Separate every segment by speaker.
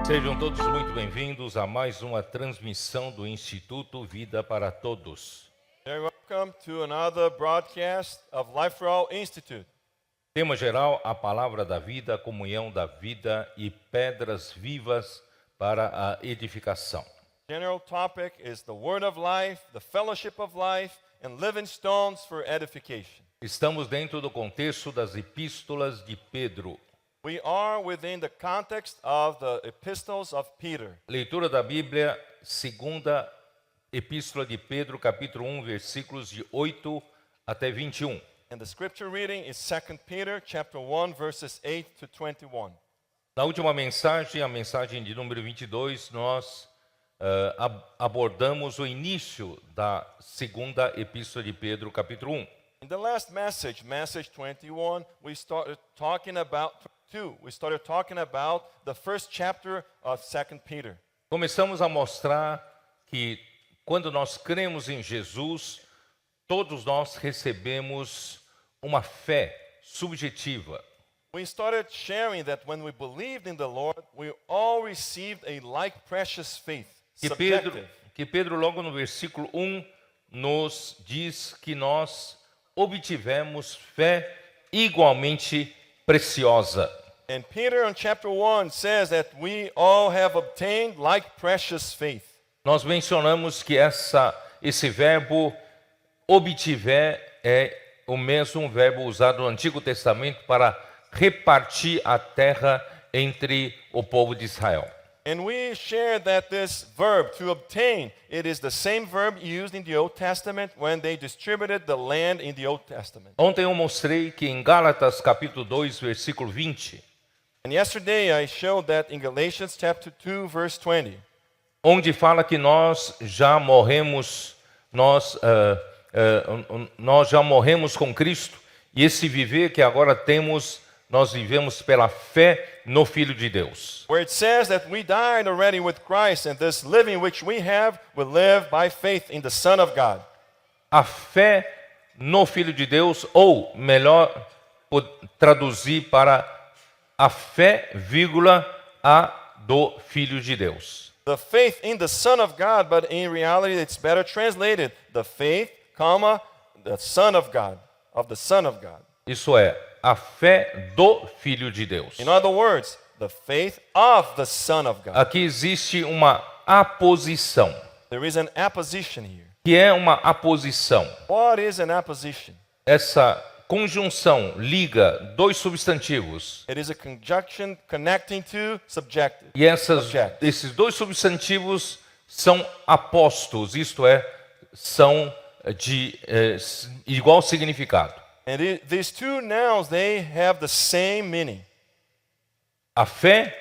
Speaker 1: Sejam todos muito bem-vindos a mais uma transmissão do Instituto Vida para Todos.
Speaker 2: Welcome to another broadcast of Life for All Institute.
Speaker 1: Tema geral, a palavra da vida, a comunhão da vida e pedras vivas para a edificação.
Speaker 2: General topic is the Word of Life, the Fellowship of Life, and living stones for edification.
Speaker 1: Estamos dentro do contexto das epístolas de Pedro.
Speaker 2: We are within the context of the epistles of Peter.
Speaker 1: Leitura da Bíblia, segunda epístola de Pedro, capítulo 1, versículos de 8 até 21.
Speaker 2: And the scripture reading is 2 Peter chapter 1 verses 8 to 21.
Speaker 1: Na última mensagem, a mensagem de número 22, nós abordamos o início da segunda epístola de Pedro, capítulo 1.
Speaker 2: In the last message, message 21, we started talking about the first chapter of 2 Peter.
Speaker 1: Começamos a mostrar que quando nós cremos em Jesus, todos nós recebemos uma fé subjetiva.
Speaker 2: We started sharing that when we believed in the Lord, we all received a like precious faith.
Speaker 1: Que Pedro logo no versículo 1 nos diz que nós obtivemos fé igualmente preciosa.
Speaker 2: And Peter in chapter 1 says that we all have obtained like precious faith.
Speaker 1: Nós mencionamos que esse verbo obtiver é o mesmo verbo usado no Antigo Testamento para repartir a terra entre o povo de Israel.
Speaker 2: And we shared that this verb, to obtain, it is the same verb used in the Old Testament when they distributed the land in the Old Testament.
Speaker 1: Ontem eu mostrei que em Gálatas capítulo 2, versículo 20,
Speaker 2: And yesterday I showed that in Galatians chapter 2 verse 20.
Speaker 1: Onde fala que nós já morremos, nós já morremos com Cristo, e esse viver que agora temos, nós vivemos pela fé no Filho de Deus.
Speaker 2: Where it says that we died already with Christ, and this living which we have, we live by faith in the Son of God.
Speaker 1: A fé no Filho de Deus, ou melhor traduzir para a fé, a do Filho de Deus.
Speaker 2: The faith in the Son of God, but in reality it's better translated, the faith, the Son of God, of the Son of God.
Speaker 1: Isso é, a fé do Filho de Deus.
Speaker 2: In other words, the faith of the Son of God.
Speaker 1: Aqui existe uma aposição.
Speaker 2: There is an apposition here.
Speaker 1: Que é uma aposição?
Speaker 2: What is an apposition?
Speaker 1: Essa conjunção liga dois substantivos.
Speaker 2: It is a conjunction connecting two subjective.
Speaker 1: E esses dois substantivos são apostos, isto é, são de igual significado.
Speaker 2: And these two nouns, they have the same meaning.
Speaker 1: A fé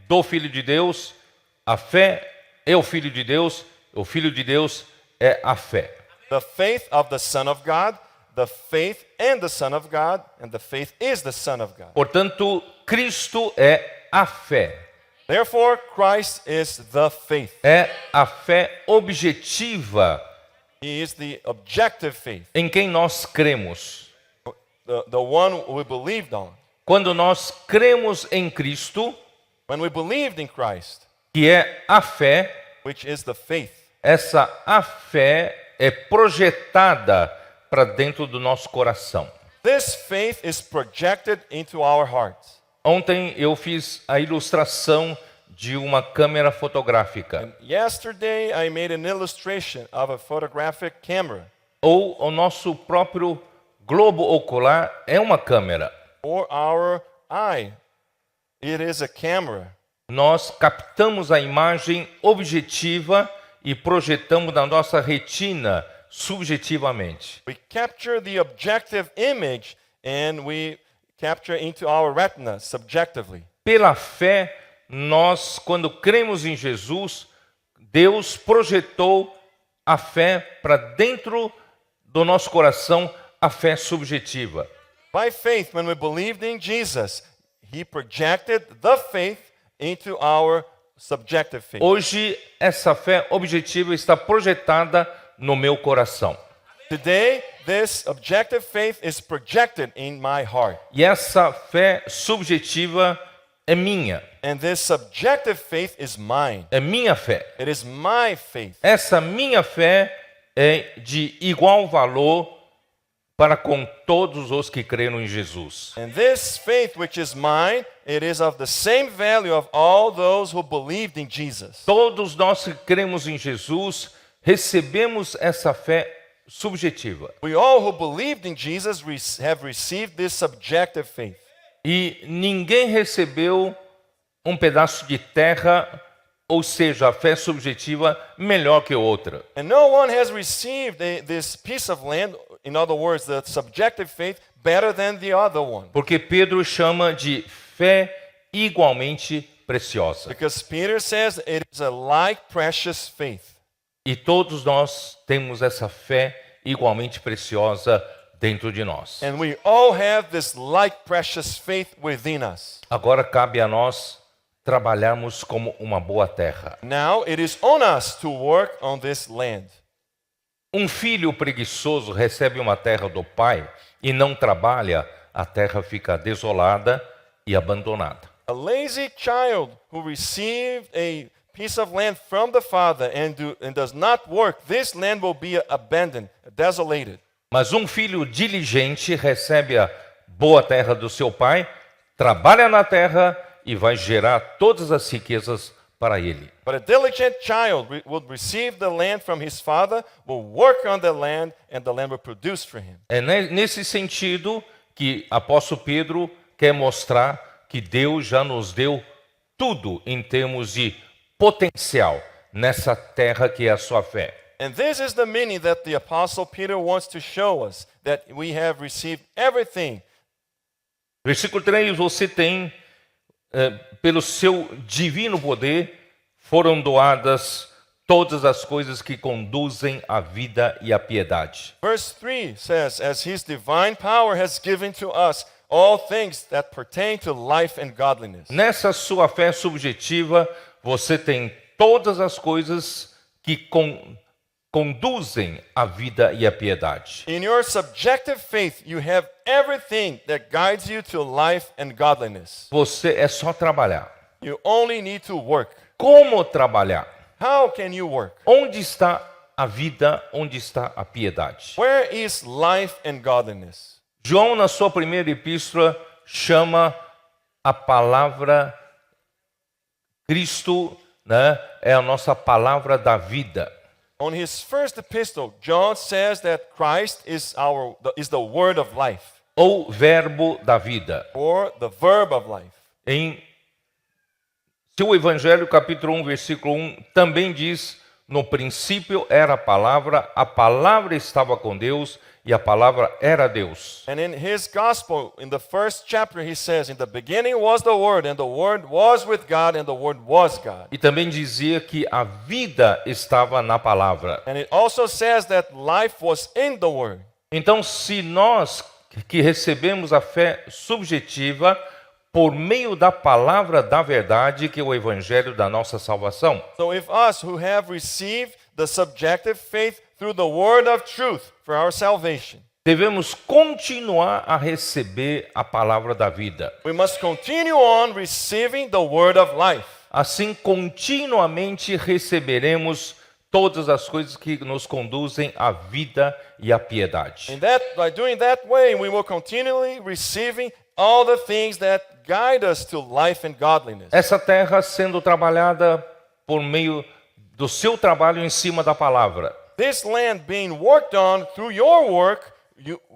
Speaker 1: do Filho de Deus, a fé é o Filho de Deus, o Filho de Deus é a fé.
Speaker 2: The faith of the Son of God, the faith and the Son of God, and the faith is the Son of God.
Speaker 1: Portanto, Cristo é a fé.
Speaker 2: Therefore, Christ is the faith.
Speaker 1: É a fé objetiva.
Speaker 2: He is the objective faith.
Speaker 1: Em quem nós cremos.
Speaker 2: The one we believed on.
Speaker 1: Quando nós cremos em Cristo,
Speaker 2: when we believed in Christ,
Speaker 1: que é a fé,
Speaker 2: which is the faith,
Speaker 1: essa a fé é projetada para dentro do nosso coração.
Speaker 2: This faith is projected into our hearts.
Speaker 1: Ontem eu fiz a ilustração de uma câmera fotográfica.
Speaker 2: And yesterday I made an illustration of a photographic camera.
Speaker 1: Ou o nosso próprio globo ocular é uma câmera.
Speaker 2: Or our eye, it is a camera.
Speaker 1: Nós captamos a imagem objetiva e projetamos na nossa retina subjetivamente.
Speaker 2: We capture the objective image and we capture into our retina subjectively.
Speaker 1: Pela fé, nós, quando cremos em Jesus, Deus projetou a fé para dentro do nosso coração, a fé subjetiva.
Speaker 2: By faith, when we believed in Jesus, he projected the faith into our subjective faith.
Speaker 1: Hoje, essa fé objetiva está projetada no meu coração.
Speaker 2: Today, this objective faith is projected in my heart.
Speaker 1: E essa fé subjetiva é minha.
Speaker 2: And this subjective faith is mine.
Speaker 1: É minha fé.
Speaker 2: It is my faith.
Speaker 1: Essa minha fé é de igual valor para com todos os que creram em Jesus.
Speaker 2: And this faith which is mine, it is of the same value of all those who believed in Jesus.
Speaker 1: Todos nós que cremos em Jesus recebemos essa fé subjetiva.
Speaker 2: We all who believed in Jesus have received this subjective faith.
Speaker 1: E ninguém recebeu um pedaço de terra, ou seja, a fé subjetiva melhor que outra.
Speaker 2: And no one has received this piece of land, in other words, the subjective faith, better than the other one.
Speaker 1: Porque Pedro chama de fé igualmente preciosa.
Speaker 2: Because Peter says it is a like precious faith.
Speaker 1: E todos nós temos essa fé igualmente preciosa dentro de nós.
Speaker 2: And we all have this like precious faith within us.
Speaker 1: Agora cabe a nós trabalharmos como uma boa terra.
Speaker 2: Now it is on us to work on this land.
Speaker 1: Um filho preguiçoso recebe uma terra do pai e não trabalha, a terra fica desolada e abandonada.
Speaker 2: A lazy child who received a piece of land from the father and does not work, this land will be abandoned, desolated.
Speaker 1: Mas um filho diligente recebe a boa terra do seu pai, trabalha na terra e vai gerar todas as riquezas para ele.
Speaker 2: But a diligent child will receive the land from his father, will work on the land, and the land will produce for him.
Speaker 1: É nesse sentido que apóstolo Pedro quer mostrar que Deus já nos deu tudo em termos de potencial nessa terra que é a sua fé.
Speaker 2: And this is the meaning that the Apostle Peter wants to show us, that we have received everything.
Speaker 1: Versículo 3, você tem, pelo seu divino poder, foram doadas todas as coisas que conduzem à vida e à piedade.
Speaker 2: Verse 3 says, as his divine power has given to us all things that pertain to life and godliness.
Speaker 1: Nessa sua fé subjetiva, você tem todas as coisas que conduzem à vida e à piedade.
Speaker 2: In your subjective faith, you have everything that guides you to life and godliness.
Speaker 1: Você é só trabalhar.
Speaker 2: You only need to work.
Speaker 1: Como trabalhar?
Speaker 2: How can you work?
Speaker 1: Onde está a vida? Onde está a piedade?
Speaker 2: Where is life and godliness?
Speaker 1: João, na sua primeira epístola, chama a palavra Cristo, né, é a nossa palavra da vida.
Speaker 2: On his first epistle, John says that Christ is the word of life,
Speaker 1: Ou verbo da vida.
Speaker 2: or the verb of life.
Speaker 1: Em seu Evangelho, capítulo 1, versículo 1, também diz: no princípio era a palavra estava com Deus e a palavra era Deus.
Speaker 2: And in his gospel, in the first chapter, he says, in the beginning was the Word, and the Word was with God, and the Word was God.
Speaker 1: E também dizia que a vida estava na palavra.
Speaker 2: And it also says that life was in the Word.
Speaker 1: Então, se nós que recebemos a fé subjetiva por meio da palavra da verdade, que é o evangelho da nossa salvação,
Speaker 2: So if us who have received the subjective faith through the word of truth for our salvation,
Speaker 1: devemos continuar a receber a palavra da vida.
Speaker 2: we must continue on receiving the word of life.
Speaker 1: Assim, continuamente receberemos todas as coisas que nos conduzem à vida e à piedade.
Speaker 2: By doing that way, we will continually receiving all the things that guide us to life and godliness.
Speaker 1: Essa terra sendo trabalhada por meio do seu trabalho em cima da palavra,
Speaker 2: This land being worked on through your work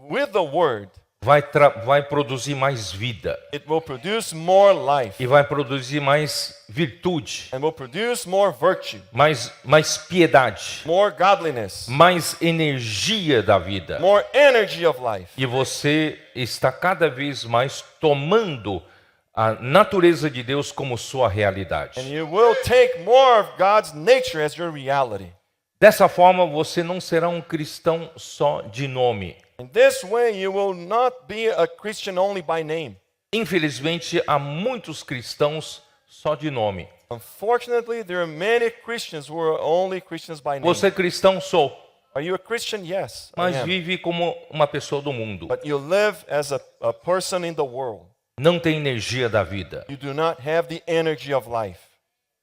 Speaker 2: with the word,
Speaker 1: vai produzir mais vida
Speaker 2: it will produce more life
Speaker 1: e vai produzir mais virtude,
Speaker 2: and will produce more virtue,
Speaker 1: mais piedade,
Speaker 2: more godliness,
Speaker 1: mais energia da vida.
Speaker 2: more energy of life.
Speaker 1: E você está cada vez mais tomando a natureza de Deus como sua realidade.
Speaker 2: And you will take more of God's nature as your reality.
Speaker 1: Dessa forma, você não será um cristão só de nome.
Speaker 2: In this way, you will not be a Christian only by name.
Speaker 1: infelizmente, há muitos cristãos só de nome.
Speaker 2: Unfortunately, there are many Christians who are only Christians by name.
Speaker 1: Você é cristão? Sou.
Speaker 2: Are you a Christian? Yes, I
Speaker 1: Mas
Speaker 2: am.
Speaker 1: vive como uma pessoa do mundo.
Speaker 2: But you live as a person in the world.
Speaker 1: Não tem energia da vida.
Speaker 2: You do not have the energy of life.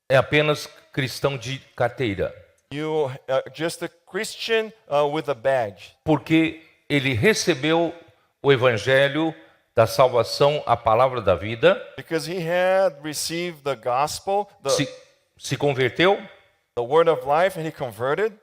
Speaker 1: É apenas cristão de carteira.
Speaker 2: You are just a Christian with a badge.
Speaker 1: Porque ele recebeu o evangelho da salvação, a palavra da vida,
Speaker 2: Because he had received the gospel,
Speaker 1: se converteu
Speaker 2: the word of life, and he converted.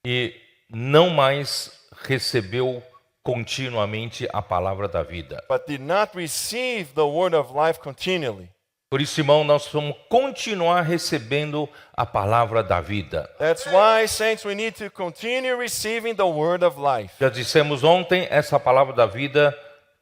Speaker 1: e não mais recebeu continuamente a palavra da vida.
Speaker 2: But did not receive the word of life continually.
Speaker 1: Por isso, irmão, nós vamos continuar recebendo a palavra da vida.
Speaker 2: That's why, saints, we need to continue receiving the word of life.
Speaker 1: Já dissemos ontem, essa palavra da vida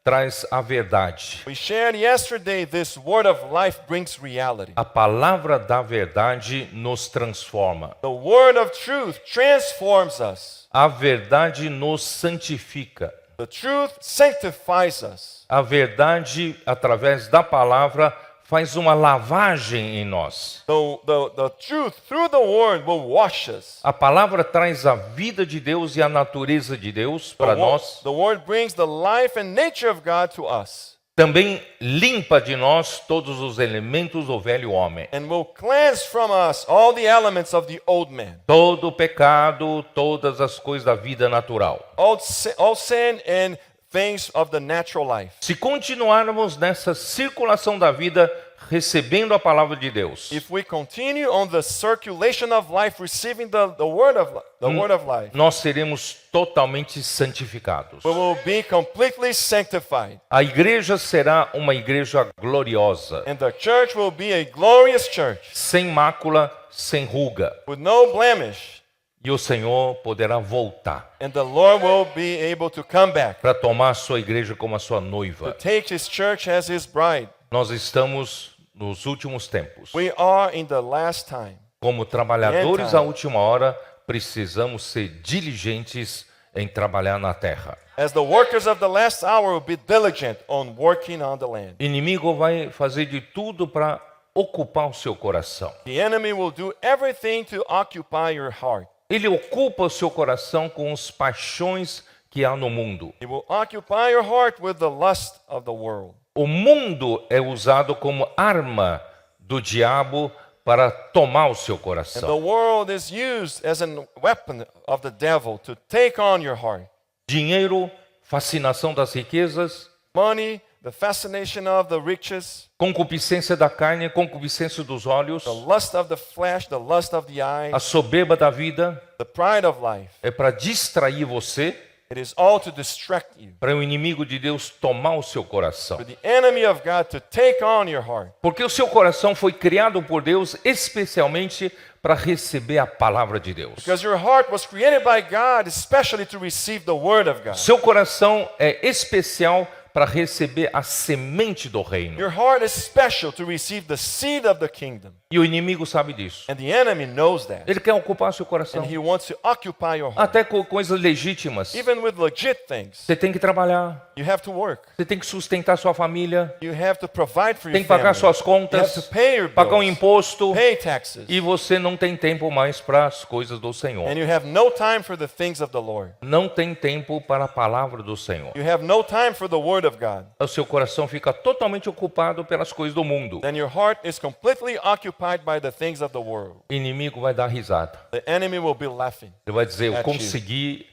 Speaker 1: traz a verdade.
Speaker 2: We shared yesterday, this word of life brings reality.
Speaker 1: A palavra da verdade nos transforma.
Speaker 2: The word of truth transforms us.
Speaker 1: A verdade nos santifica.
Speaker 2: The truth sanctifies us.
Speaker 1: A verdade, através da palavra, faz uma lavagem em nós.
Speaker 2: The truth through the word will wash us.
Speaker 1: A palavra traz a vida de Deus e a natureza de Deus para nós.
Speaker 2: The word brings the life and nature of God to us.
Speaker 1: Também limpa de nós todos os elementos do velho homem.
Speaker 2: And will cleanse from us all the elements of the old man.
Speaker 1: Todo o pecado, todas as coisas da vida natural.
Speaker 2: All sin and things of the natural life.
Speaker 1: Se continuarmos nessa circulação da vida, recebendo a palavra de Deus,
Speaker 2: If we continue on the circulation of life, receiving the word of life,
Speaker 1: nós seremos totalmente santificados.
Speaker 2: we will be completely sanctified.
Speaker 1: A igreja será uma igreja gloriosa,
Speaker 2: And the church will be a glorious church
Speaker 1: sem mácula, sem ruga.
Speaker 2: with no blemish.
Speaker 1: E o Senhor poderá voltar
Speaker 2: And the Lord will be able to come back
Speaker 1: para tomar a sua igreja como a sua
Speaker 2: to
Speaker 1: noiva.
Speaker 2: take his church as his bride.
Speaker 1: Nós estamos nos últimos tempos.
Speaker 2: We are in the last time.
Speaker 1: Como trabalhadores à última hora, precisamos ser diligentes em trabalhar na terra.
Speaker 2: As the workers of the last hour will be diligent on working on the land.
Speaker 1: O inimigo vai fazer de tudo para ocupar o seu coração.
Speaker 2: The enemy will do everything to occupy your heart.
Speaker 1: Ele ocupa o seu coração com as paixões que há no mundo.
Speaker 2: He will occupy your heart with the lust of the world.
Speaker 1: O mundo é usado como arma do diabo para tomar o seu
Speaker 2: And the
Speaker 1: coração.
Speaker 2: world is used as a weapon of the devil to take on your heart.
Speaker 1: Dinheiro, fascinação das riquezas,
Speaker 2: Money, the fascination of the riches,
Speaker 1: concupiscência da carne, concupiscência dos olhos,
Speaker 2: the lust of the flesh, the lust of the eyes,
Speaker 1: a soberba da vida,
Speaker 2: the pride of life.
Speaker 1: é para distrair você,
Speaker 2: It is all to distract you,
Speaker 1: para o inimigo de Deus tomar o seu coração.
Speaker 2: for the enemy of God to take on your heart.
Speaker 1: Porque o seu coração foi criado por Deus especialmente para receber a palavra de Deus.
Speaker 2: Because your heart was created by God especially to receive the word of God.
Speaker 1: Seu coração é especial para receber a semente do reino.
Speaker 2: Your heart is special to receive the seed of the kingdom.
Speaker 1: E o inimigo sabe disso.
Speaker 2: And the enemy knows that.
Speaker 1: Ele quer ocupar seu coração.
Speaker 2: And he wants to occupy your heart.
Speaker 1: Até com coisas legítimas.
Speaker 2: Even with legit things.
Speaker 1: Você tem que trabalhar.
Speaker 2: You have to work.
Speaker 1: Você tem que sustentar sua família.
Speaker 2: You have to provide for your
Speaker 1: Tem que pagar
Speaker 2: family.
Speaker 1: suas
Speaker 2: You have
Speaker 1: contas.
Speaker 2: to pay your
Speaker 1: Pagar um
Speaker 2: bills.
Speaker 1: imposto.
Speaker 2: Pay taxes.
Speaker 1: E você não tem tempo mais para as coisas do Senhor.
Speaker 2: And you have no time for the things of the Lord.
Speaker 1: Não tem tempo para a palavra do Senhor.
Speaker 2: You have no time for the word of God.
Speaker 1: O seu coração fica totalmente ocupado pelas coisas do mundo.
Speaker 2: Then your heart is completely occupied by the things of the world.
Speaker 1: O inimigo vai dar risada.
Speaker 2: The enemy will be laughing.
Speaker 1: Ele vai dizer, eu
Speaker 2: At you.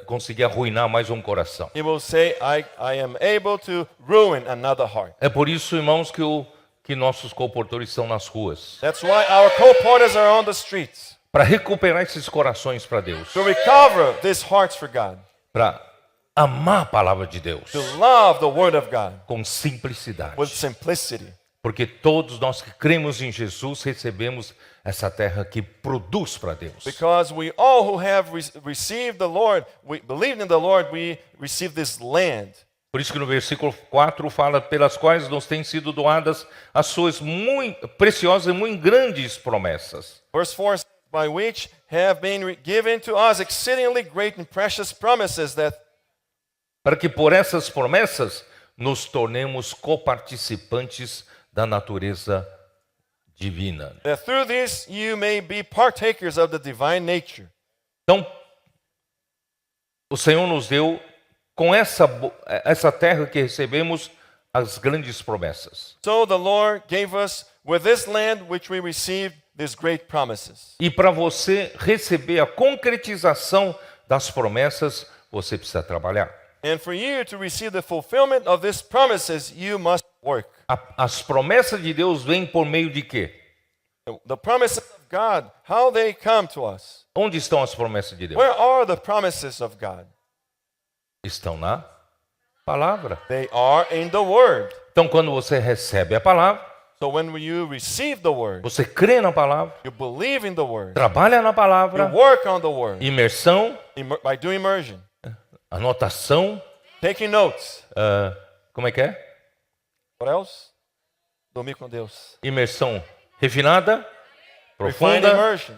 Speaker 1: consegui arruinar mais um coração.
Speaker 2: He will say, I am able to ruin another heart.
Speaker 1: É por isso, irmãos, que nossos comportores estão nas ruas.
Speaker 2: That's why our co-porters are on the streets.
Speaker 1: Para recuperar esses corações para Deus.
Speaker 2: To recover these hearts for God.
Speaker 1: Para amar a palavra de Deus.
Speaker 2: To love the word of God
Speaker 1: Com simplicidade.
Speaker 2: with simplicity.
Speaker 1: Porque todos nós que cremos em Jesus recebemos essa terra que produz para Deus.
Speaker 2: Because we all who have received the Lord, we believed in the Lord, we receive this land.
Speaker 1: Por isso que no versículo 4 fala, pelas quais nos têm sido doadas as suas muito preciosas e muito grandes promessas.
Speaker 2: Verse 4, by which have been given to us exceedingly great and precious promises, that
Speaker 1: Para que por essas promessas nos tornemos coparticipantes da natureza divina.
Speaker 2: That through this you may be partakers of the divine nature.
Speaker 1: Então, o Senhor nos deu, com essa terra que recebemos, as grandes promessas.
Speaker 2: So the Lord gave us, with this land which we received, these great promises.
Speaker 1: E para você receber a concretização das promessas, você precisa trabalhar.
Speaker 2: And for you to receive the fulfillment of these promises, you must work.
Speaker 1: As promessas de Deus vêm por meio de quê?
Speaker 2: The promises of God, how they come to us.
Speaker 1: Onde estão as promessas de Deus?
Speaker 2: Where are the promises of God?
Speaker 1: Estão na palavra.
Speaker 2: They are in the Word.
Speaker 1: Então, quando você recebe a palavra,
Speaker 2: So when you receive the Word,
Speaker 1: você crê na palavra,
Speaker 2: you believe in the Word,
Speaker 1: trabalha na
Speaker 2: you
Speaker 1: palavra,
Speaker 2: work on the Word,
Speaker 1: imersão,
Speaker 2: by doing immersion,
Speaker 1: anotação,
Speaker 2: taking notes.
Speaker 1: como é que é?
Speaker 2: What else? Dormir com Deus.
Speaker 1: Imersão refinada,
Speaker 2: Refined
Speaker 1: profunda.
Speaker 2: immersion.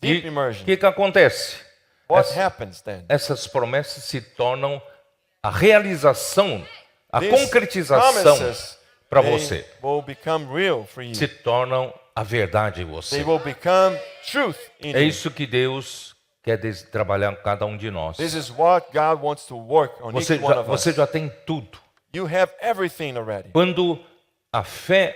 Speaker 2: Deep
Speaker 1: E o
Speaker 2: immersion.
Speaker 1: que acontece?
Speaker 2: What happens then?
Speaker 1: Essas promessas se tornam a realização, a
Speaker 2: These
Speaker 1: concretização
Speaker 2: promises,
Speaker 1: para
Speaker 2: they
Speaker 1: você.
Speaker 2: will become real for you.
Speaker 1: Se tornam a verdade em
Speaker 2: They
Speaker 1: você.
Speaker 2: will become truth in
Speaker 1: É
Speaker 2: you.
Speaker 1: isso que Deus quer trabalhar com cada um de nós.
Speaker 2: This is what God wants to work on each one of us.
Speaker 1: Você já tem tudo.
Speaker 2: You have everything already.
Speaker 1: Quando a fé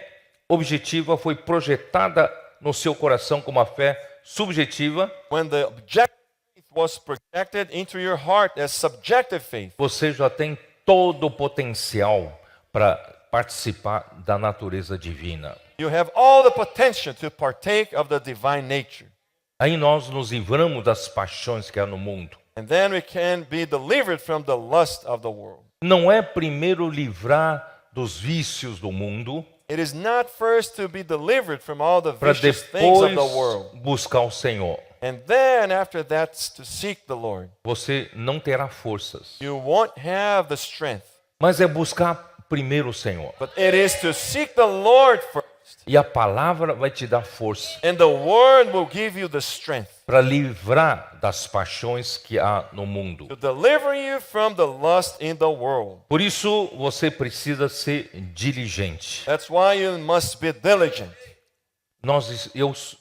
Speaker 1: objetiva foi projetada no seu coração como a fé subjetiva,
Speaker 2: When the objective faith was projected into your heart as subjective faith,
Speaker 1: você já tem todo o potencial para participar da natureza divina.
Speaker 2: you have all the potential to partake of the divine nature.
Speaker 1: Aí nós nos livramos das paixões que há no mundo.
Speaker 2: And then we can be delivered from the lust of the world.
Speaker 1: Não é primeiro livrar dos vícios do mundo,
Speaker 2: It is not first to be delivered from all the
Speaker 1: para
Speaker 2: vicious things of
Speaker 1: depois
Speaker 2: the world.
Speaker 1: buscar o Senhor.
Speaker 2: And then after that to seek the Lord.
Speaker 1: Você não terá forças,
Speaker 2: You won't have the strength.
Speaker 1: mas é buscar primeiro o Senhor.
Speaker 2: But it is to seek the Lord first.
Speaker 1: E a palavra vai te dar força
Speaker 2: And the Word will give you the strength
Speaker 1: para livrar das paixões que há no mundo.
Speaker 2: to deliver you from the lust in the world.
Speaker 1: Por isso, você precisa ser diligente.
Speaker 2: That's why you must be diligent.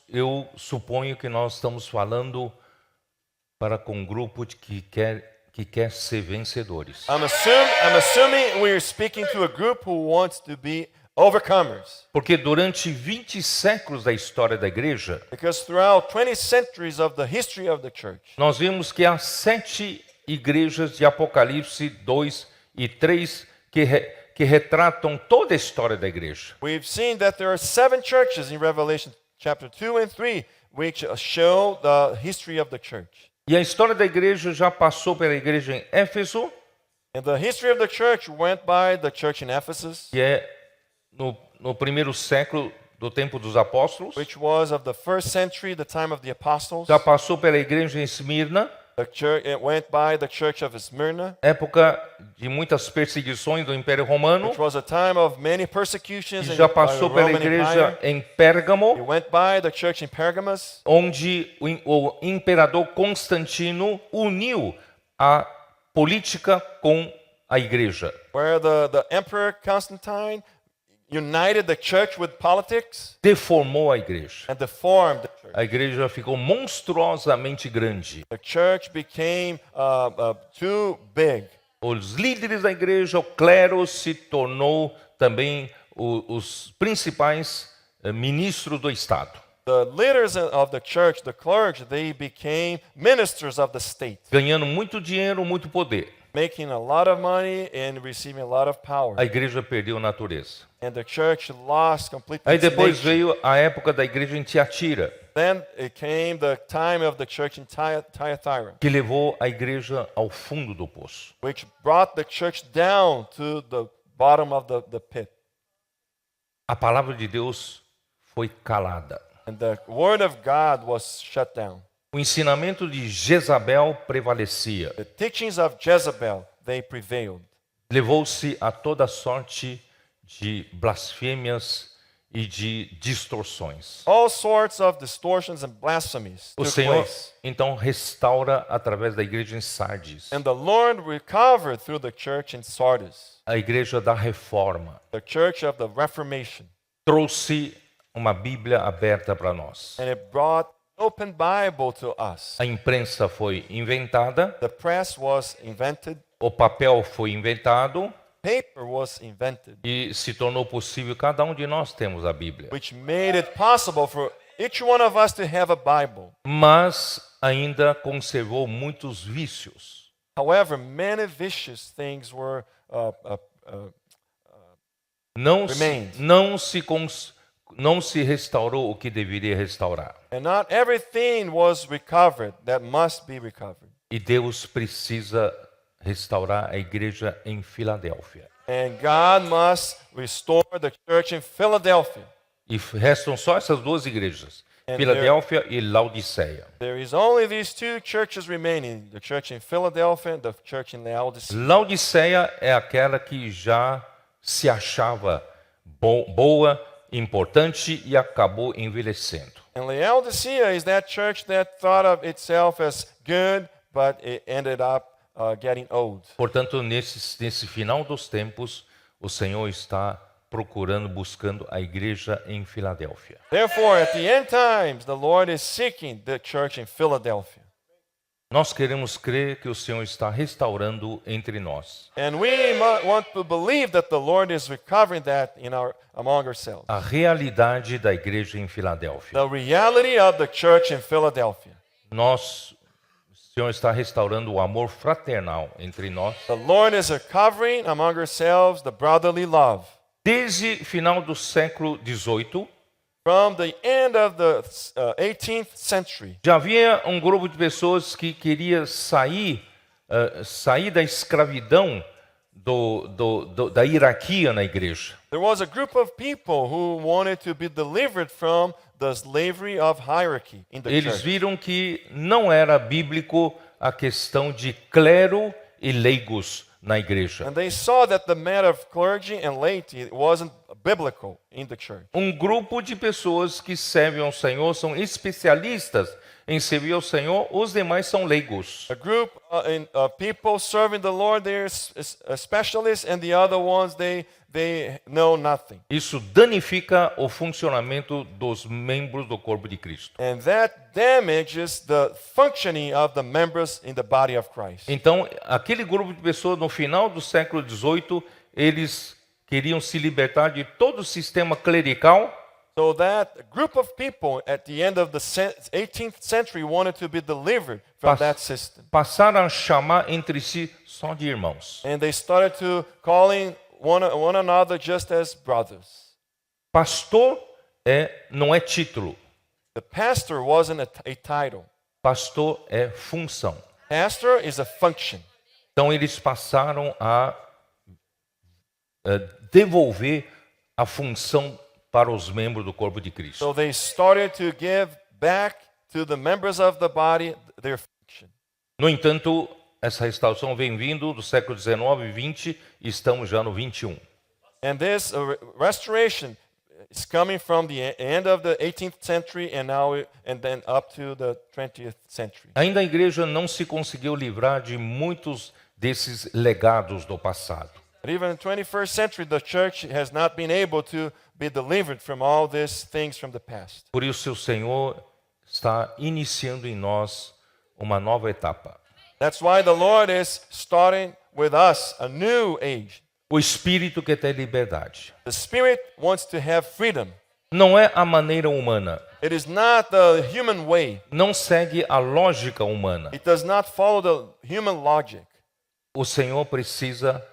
Speaker 1: Eu suponho que nós estamos falando para com um grupo que quer ser vencedores.
Speaker 2: I'm assuming we're speaking to a group who wants to be overcomers.
Speaker 1: Porque durante 20 séculos da história da igreja,
Speaker 2: Because throughout 20 centuries of the history of the church,
Speaker 1: nós vimos que há 7 igrejas de Apocalipse 2 e 3 que retratam toda a história da igreja.
Speaker 2: we've seen that there are 7 churches in Revelation chapter 2 and 3 which show the history of the church.
Speaker 1: E a história da igreja já passou pela igreja em Éfeso,
Speaker 2: And the history of the church went by the church in Ephesus,
Speaker 1: que é no primeiro século do tempo dos apóstolos.
Speaker 2: which was of the first century, the time of the apostles.
Speaker 1: Já passou pela igreja em Esmirna,
Speaker 2: The church, it went by the church of Smyrna,
Speaker 1: época de muitas perseguições do Império Romano.
Speaker 2: which was a time of many persecutions
Speaker 1: E
Speaker 2: in
Speaker 1: já
Speaker 2: by the
Speaker 1: passou pela
Speaker 2: Roman
Speaker 1: igreja
Speaker 2: Empire.
Speaker 1: em
Speaker 2: It
Speaker 1: Pérgamo,
Speaker 2: went by the church in Pergamos,
Speaker 1: onde o imperador Constantino uniu a política com a igreja.
Speaker 2: where the emperor Constantine united the church with politics
Speaker 1: Deformou a igreja.
Speaker 2: and deformed the church.
Speaker 1: A igreja ficou monstruosamente grande.
Speaker 2: The church became too big.
Speaker 1: Os líderes da igreja, o clero, se tornou também os principais ministros do Estado.
Speaker 2: The leaders of the church, the clergy, they became ministers of the state,
Speaker 1: Ganhando muito dinheiro, muito poder.
Speaker 2: making a lot of money and receiving a lot of power.
Speaker 1: A igreja perdeu a natureza.
Speaker 2: And the church lost completely
Speaker 1: Aí
Speaker 2: its
Speaker 1: depois
Speaker 2: nature.
Speaker 1: veio a época da igreja em Tiatira,
Speaker 2: Then it came the time of the church in Thyatira,
Speaker 1: que levou a igreja ao fundo do poço.
Speaker 2: which brought the church down to the bottom of the pit.
Speaker 1: A palavra de Deus foi calada.
Speaker 2: And the word of God was shut down.
Speaker 1: O ensinamento de Jezabel prevalecia.
Speaker 2: The teachings of Jezebel, they prevailed.
Speaker 1: Levou-se a toda sorte de blasfêmias e de distorções.
Speaker 2: All sorts of distortions and blasphemies
Speaker 1: O
Speaker 2: took
Speaker 1: Senhor
Speaker 2: place.
Speaker 1: então restaura através da igreja em Sardes,
Speaker 2: And the Lord recovered through the church in Sardis,
Speaker 1: a igreja da reforma.
Speaker 2: the church of the Reformation.
Speaker 1: Trouxe uma Bíblia aberta para nós.
Speaker 2: And it brought open Bible to us.
Speaker 1: A imprensa foi inventada,
Speaker 2: The press was invented,
Speaker 1: o papel foi inventado
Speaker 2: paper was invented,
Speaker 1: e se tornou possível cada um de nós termos a Bíblia.
Speaker 2: which made it possible for each one of us to have a Bible.
Speaker 1: Mas ainda conservou muitos vícios.
Speaker 2: However, many vicious things were
Speaker 1: Não
Speaker 2: Remained.
Speaker 1: não se restaurou o que deveria restaurar.
Speaker 2: and not everything was recovered that must be recovered.
Speaker 1: E Deus precisa restaurar a igreja em Filadélfia.
Speaker 2: And God must restore the church in Philadelphia.
Speaker 1: E restam só essas duas igrejas,
Speaker 2: And
Speaker 1: Filadélfia e Laodiceia.
Speaker 2: There is only these two churches remaining, the church in Philadelphia and the church in Laodicea.
Speaker 1: Laodiceia é aquela que já se achava boa, importante e acabou envelhecendo.
Speaker 2: And Laodicea is that church that thought of itself as good, but it ended up getting old.
Speaker 1: Portanto, nesse final dos tempos, o Senhor está procurando, buscando a igreja em Filadélfia.
Speaker 2: Therefore, at the end times, the Lord is seeking the church in Philadelphia.
Speaker 1: Nós queremos crer que o Senhor está restaurando entre nós
Speaker 2: And we want to believe that the Lord is recovering that among ourselves.
Speaker 1: a realidade da igreja em Filadélfia.
Speaker 2: The reality of the church in Philadelphia.
Speaker 1: O Senhor está restaurando o amor fraternal entre nós.
Speaker 2: The Lord is recovering among ourselves the brotherly love.
Speaker 1: Desde final do século XVIII,
Speaker 2: From the end of the 18th century,
Speaker 1: já havia um grupo de pessoas que queria sair da escravidão da hierarquia na igreja.
Speaker 2: there was a group of people who wanted to be delivered from the slavery of hierarchy in the
Speaker 1: Eles
Speaker 2: church.
Speaker 1: viram que não era bíblico a questão de clero e leigos na igreja.
Speaker 2: And they saw that the matter of clergy and laity wasn't biblical in the church.
Speaker 1: Um grupo de pessoas que servem ao Senhor são especialistas em servir ao Senhor, os demais são leigos.
Speaker 2: A group of people serving the Lord, they're specialists, and the other ones, they know nothing.
Speaker 1: Isso danifica o funcionamento dos membros do corpo de Cristo.
Speaker 2: And that damages the functioning of the members in the body of Christ.
Speaker 1: Então, aquele grupo de pessoas no final do século XVIII, eles queriam se libertar de todo o sistema clerical
Speaker 2: So that group of people at the end of the 18th century wanted to be delivered from that system.
Speaker 1: passaram a chamar entre si só de irmãos.
Speaker 2: And they started to calling one another just as brothers.
Speaker 1: Pastor não é título,
Speaker 2: The pastor wasn't a title.
Speaker 1: pastor é função.
Speaker 2: Pastor is a function.
Speaker 1: Então eles passaram a devolver a função para os membros do corpo de Cristo.
Speaker 2: So they started to give back to the members of the body their function.
Speaker 1: No entanto, essa restauração vem vindo do século XIX e XX e estamos já no XXI.
Speaker 2: And this restoration is coming from the end of the 18th century and then up to the 20th century.
Speaker 1: Ainda a igreja não se conseguiu livrar de muitos desses legados do passado.
Speaker 2: But even in the 21st century, the church has not been able to be delivered from all these things from the past.
Speaker 1: Por isso o Senhor está iniciando em nós uma nova etapa.
Speaker 2: That's why the Lord is starting with us a new age.
Speaker 1: O Espírito quer ter liberdade.
Speaker 2: The Spirit wants to have freedom.
Speaker 1: Não é a maneira humana.
Speaker 2: It is not the human way.
Speaker 1: Não segue a lógica humana.
Speaker 2: It does not follow the human logic.
Speaker 1: O Senhor precisa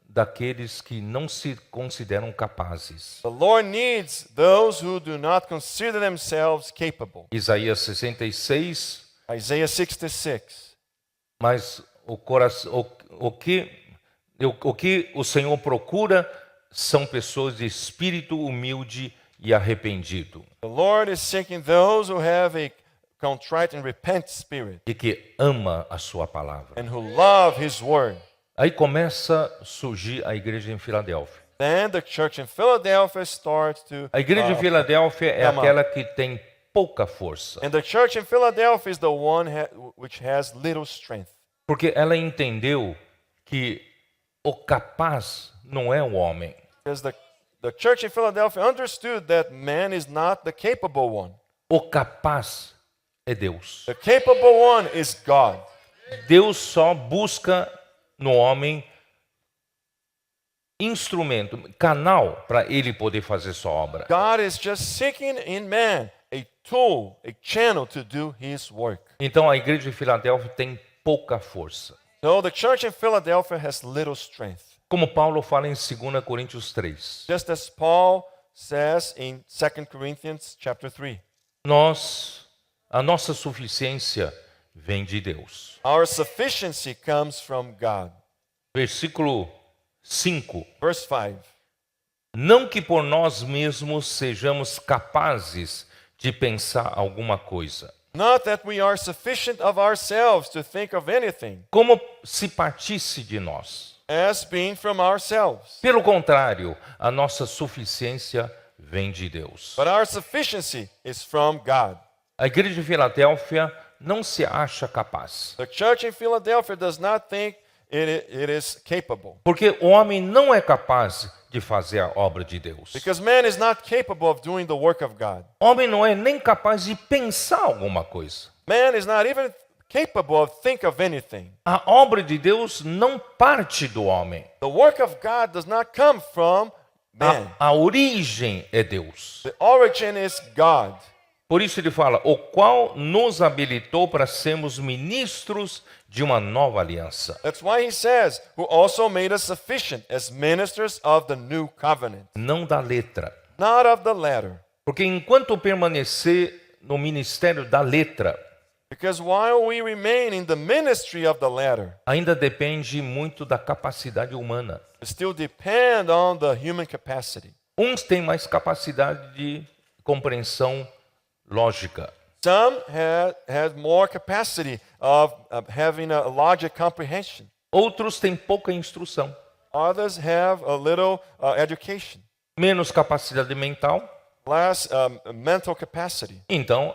Speaker 1: daqueles que não se consideram capazes.
Speaker 2: The Lord needs those who do not consider themselves capable.
Speaker 1: Isaías 66,
Speaker 2: Isaiah 66.
Speaker 1: mas o que o Senhor procura são pessoas de espírito humilde e arrependido,
Speaker 2: The Lord is seeking those who have a contrite and repent spirit
Speaker 1: e que ama a sua palavra.
Speaker 2: and who love His word.
Speaker 1: Aí começa a surgir a igreja em Filadélfia.
Speaker 2: Then the church in Philadelphia starts to
Speaker 1: A igreja em Filadélfia é
Speaker 2: come up.
Speaker 1: aquela que tem pouca força,
Speaker 2: And the church in Philadelphia is the one which has little strength.
Speaker 1: porque ela entendeu que o capaz não é o homem,
Speaker 2: Because the church in Philadelphia understood that man is not the capable one.
Speaker 1: o capaz é Deus.
Speaker 2: The capable one is God.
Speaker 1: Deus só busca no homem instrumento, canal para ele poder fazer sua obra.
Speaker 2: God is just seeking in man a tool, a channel to do his work.
Speaker 1: Então a igreja de Filadélfia tem pouca força.
Speaker 2: So the church in Philadelphia has little strength.
Speaker 1: Como Paulo fala em 2 Coríntios 3.
Speaker 2: Just as Paul says in 2 Corinthians chapter 3.
Speaker 1: A nossa suficiência vem de Deus.
Speaker 2: Our sufficiency comes from God.
Speaker 1: Versículo 5.
Speaker 2: Verse 5.
Speaker 1: Não que por nós mesmos sejamos capazes de pensar alguma coisa,
Speaker 2: Not that we are sufficient of ourselves to think of anything
Speaker 1: como se partisse de nós.
Speaker 2: as being from ourselves.
Speaker 1: Pelo contrário, a nossa suficiência vem de Deus.
Speaker 2: But our sufficiency is from God.
Speaker 1: A igreja de Filadélfia não se acha capaz,
Speaker 2: The church in Philadelphia does not think it is capable.
Speaker 1: porque o homem não é capaz de fazer a obra de Deus.
Speaker 2: Because man is not capable of doing the work of God.
Speaker 1: O homem não é nem capaz de pensar alguma coisa.
Speaker 2: Man is not even capable of think of anything.
Speaker 1: A obra de Deus não parte do homem.
Speaker 2: The work of God does not come from man.
Speaker 1: A origem é Deus.
Speaker 2: The origin is God.
Speaker 1: Por isso ele fala, o qual nos habilitou para sermos ministros de uma nova aliança.
Speaker 2: That's why he says, who also made us sufficient as ministers of the new covenant,
Speaker 1: Não da letra.
Speaker 2: not of the letter.
Speaker 1: Porque enquanto permanecer no ministério da letra,
Speaker 2: Because while we remain in the ministry of the letter,
Speaker 1: ainda depende muito da capacidade humana.
Speaker 2: we still depend on the human capacity.
Speaker 1: Uns têm mais capacidade de compreensão lógica.
Speaker 2: Some had more capacity of having a logic comprehension.
Speaker 1: Outros têm pouca instrução.
Speaker 2: Others have a little education,
Speaker 1: Menos capacidade mental.
Speaker 2: less mental capacity.
Speaker 1: Então,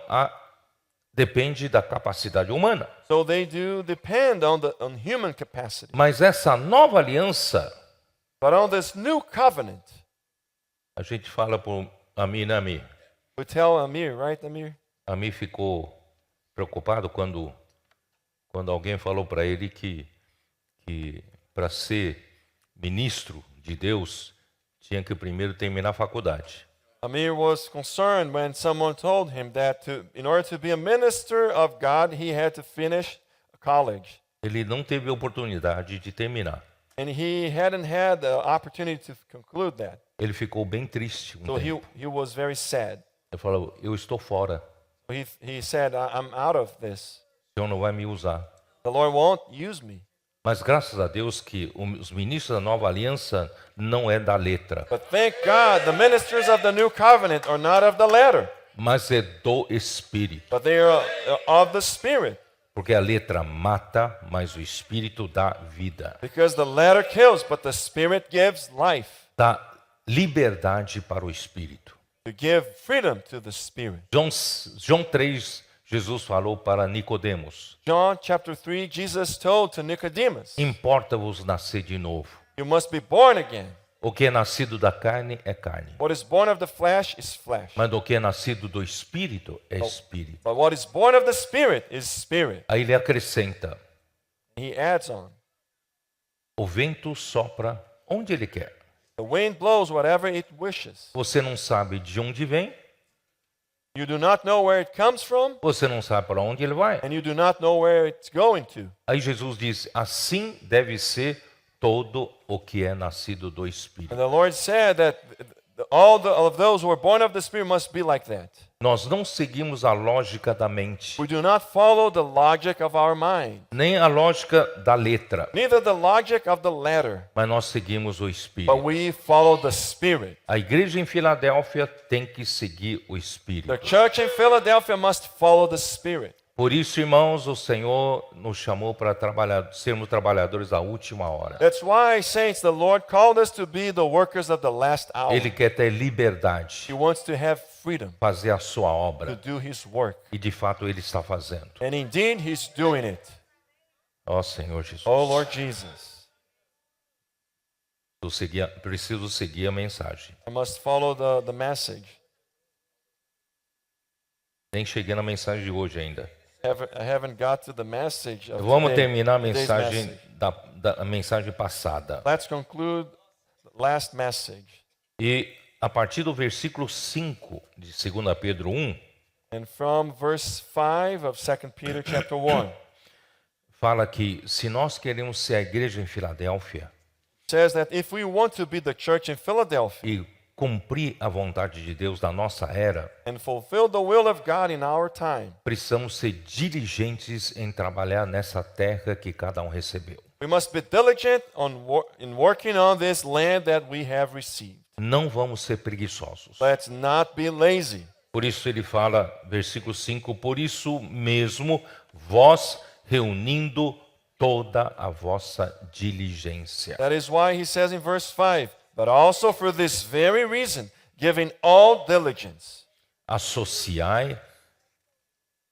Speaker 1: depende da capacidade humana.
Speaker 2: So they do depend on human capacity.
Speaker 1: Mas essa nova aliança,
Speaker 2: But on this new covenant,
Speaker 1: a gente fala para Amir, Amir.
Speaker 2: we tell Amir, right, Amir?
Speaker 1: Amir ficou preocupado quando alguém falou para ele que para ser ministro de Deus tinha que primeiro terminar a faculdade.
Speaker 2: Amir was concerned when someone told him that in order to be a minister of God, he had to finish college.
Speaker 1: Ele não teve oportunidade de terminar.
Speaker 2: And he hadn't had the opportunity to conclude that.
Speaker 1: Ele ficou bem triste um
Speaker 2: So
Speaker 1: tempo.
Speaker 2: he was very sad.
Speaker 1: Ele falou, eu estou fora,
Speaker 2: So he said, I'm out of this.
Speaker 1: o Senhor não vai me usar.
Speaker 2: The Lord won't use me.
Speaker 1: Mas graças a Deus que os ministros da nova aliança não é da letra,
Speaker 2: But thank God, the ministers of the new covenant are not of the letter,
Speaker 1: mas é do Espírito.
Speaker 2: but they are of the Spirit.
Speaker 1: Porque a letra mata, mas o Espírito dá vida.
Speaker 2: Because the letter kills, but the Spirit gives life.
Speaker 1: Dá liberdade para o Espírito.
Speaker 2: To give freedom to the Spirit.
Speaker 1: João 3, Jesus falou para Nicodemos:
Speaker 2: John chapter 3, Jesus told to Nicodemus,
Speaker 1: importa-vos nascer de novo.
Speaker 2: you must be born again.
Speaker 1: O que é nascido da carne é carne,
Speaker 2: What is born of the flesh is flesh.
Speaker 1: mas o que é nascido do Espírito é Espírito.
Speaker 2: But what is born of the Spirit is spirit.
Speaker 1: Aí ele acrescenta:
Speaker 2: He adds on,
Speaker 1: o vento sopra onde ele quer.
Speaker 2: the wind blows whatever it wishes.
Speaker 1: Você não sabe de onde vem,
Speaker 2: You do not know where it comes from,
Speaker 1: você não sabe para onde ele vai.
Speaker 2: and you do not know where it's going to.
Speaker 1: Aí Jesus diz: assim deve ser todo o que é nascido do Espírito.
Speaker 2: And the Lord said that all of those who are born of the Spirit must be like that.
Speaker 1: Nós não seguimos a lógica da mente,
Speaker 2: We do not follow the logic of our mind,
Speaker 1: nem a lógica da letra,
Speaker 2: neither the logic of the letter,
Speaker 1: mas nós seguimos o
Speaker 2: but
Speaker 1: Espírito.
Speaker 2: we follow the Spirit.
Speaker 1: A igreja em Filadélfia tem que seguir o Espírito,
Speaker 2: The church in Philadelphia must follow the Spirit.
Speaker 1: Por isso, irmãos, o Senhor nos chamou para trabalhar, sermos trabalhadores da última hora.
Speaker 2: That's why, saints, the Lord called us to be the workers of the last hour.
Speaker 1: Ele quer ter liberdade,
Speaker 2: He wants to have freedom
Speaker 1: fazer a sua
Speaker 2: to
Speaker 1: obra.
Speaker 2: do His work.
Speaker 1: E de fato Ele está fazendo.
Speaker 2: And indeed, He's doing it.
Speaker 1: Ó Senhor Jesus.
Speaker 2: Oh, Lord Jesus.
Speaker 1: Preciso seguir a mensagem.
Speaker 2: I must follow the message.
Speaker 1: Nem cheguei na mensagem de hoje ainda.
Speaker 2: I haven't got to the message of
Speaker 1: Vamos
Speaker 2: today,
Speaker 1: terminar a
Speaker 2: today's
Speaker 1: mensagem
Speaker 2: message.
Speaker 1: da mensagem passada.
Speaker 2: Let's conclude the last message.
Speaker 1: E a partir do versículo 5 de 2 Pedro 1,
Speaker 2: And from verse 5 of 2 Peter chapter 1,
Speaker 1: fala que se nós queremos ser a igreja em Filadélfia
Speaker 2: says that if we want to be the church in Philadelphia
Speaker 1: e cumprir a vontade de Deus na nossa era,
Speaker 2: and fulfill the will of God in our time,
Speaker 1: precisamos ser diligentes em trabalhar nessa terra que cada um recebeu.
Speaker 2: we must be diligent in working on this land that we have received.
Speaker 1: Não vamos ser preguiçosos.
Speaker 2: Let's not be lazy.
Speaker 1: Por isso ele fala, versículo 5, por isso mesmo, vós reunindo toda a vossa diligência.
Speaker 2: That is why he says in verse 5, but also for this very reason, giving all diligence,
Speaker 1: Associai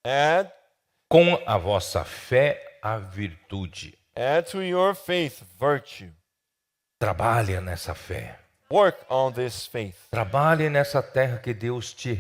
Speaker 2: add
Speaker 1: com a vossa fé a virtude.
Speaker 2: to your faith virtue.
Speaker 1: Trabalhe nessa fé.
Speaker 2: Work on this faith.
Speaker 1: Trabalhe nessa terra que Deus te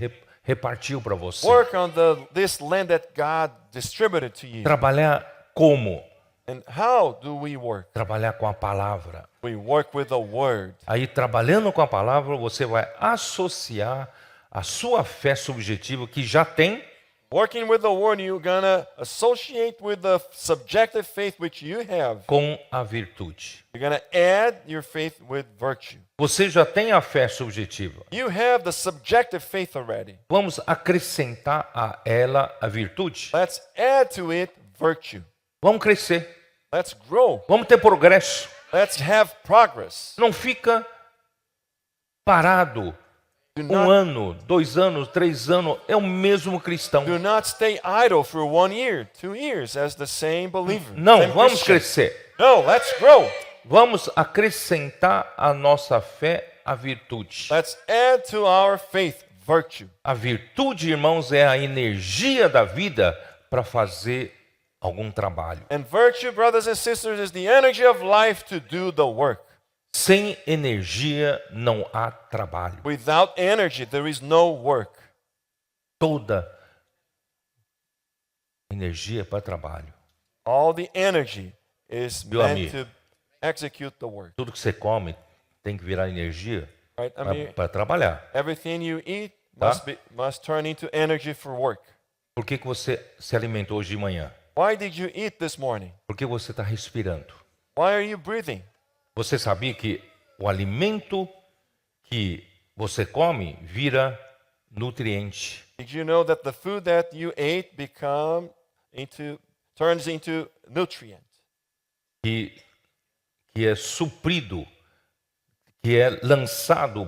Speaker 1: repartiu para você.
Speaker 2: Work on this land that God distributed to you.
Speaker 1: Trabalhar como?
Speaker 2: And how do we work?
Speaker 1: Trabalhar com a palavra.
Speaker 2: We work with the word.
Speaker 1: Aí, trabalhando com a palavra, você vai associar a sua fé subjetiva que já tem
Speaker 2: Working with the word, you're gonna associate with the subjective faith which you have.
Speaker 1: com a virtude.
Speaker 2: You're gonna add your faith with virtue.
Speaker 1: Você já tem a fé subjetiva.
Speaker 2: You have the subjective faith already.
Speaker 1: Vamos acrescentar a ela a virtude.
Speaker 2: Let's add to it virtue.
Speaker 1: Vamos crescer.
Speaker 2: Let's grow.
Speaker 1: Vamos ter progresso.
Speaker 2: Let's have progress.
Speaker 1: Não fica parado.
Speaker 2: Do
Speaker 1: 1
Speaker 2: not,
Speaker 1: ano, 2 anos, 3 anos, é o mesmo cristão.
Speaker 2: do not stay idle for 1 year, 2 years as the same believer.
Speaker 1: Não,
Speaker 2: same
Speaker 1: vamos
Speaker 2: Christian.
Speaker 1: crescer.
Speaker 2: No, let's grow.
Speaker 1: Vamos acrescentar a nossa fé à virtude.
Speaker 2: Let's add to our faith virtue.
Speaker 1: A virtude, irmãos, é a energia da vida para fazer algum trabalho.
Speaker 2: And virtue, brothers and sisters, is the energy of life to do the work.
Speaker 1: Sem energia não há trabalho.
Speaker 2: Without energy, there is no work.
Speaker 1: Toda energia é para trabalho.
Speaker 2: All the energy is
Speaker 1: Meu
Speaker 2: meant
Speaker 1: amigo.
Speaker 2: to execute the work.
Speaker 1: Tudo que você come tem que virar energia
Speaker 2: Right? I mean,
Speaker 1: para trabalhar.
Speaker 2: everything you eat
Speaker 1: Tá?
Speaker 2: must turn into energy for work.
Speaker 1: Por que você se alimentou hoje de manhã?
Speaker 2: Why did you eat this morning?
Speaker 1: Porque você está respirando.
Speaker 2: Why are you breathing?
Speaker 1: Você sabia que o alimento que você come vira nutriente.
Speaker 2: Did you know that the food that you ate turns into nutrient?
Speaker 1: Que é suprido, que é lançado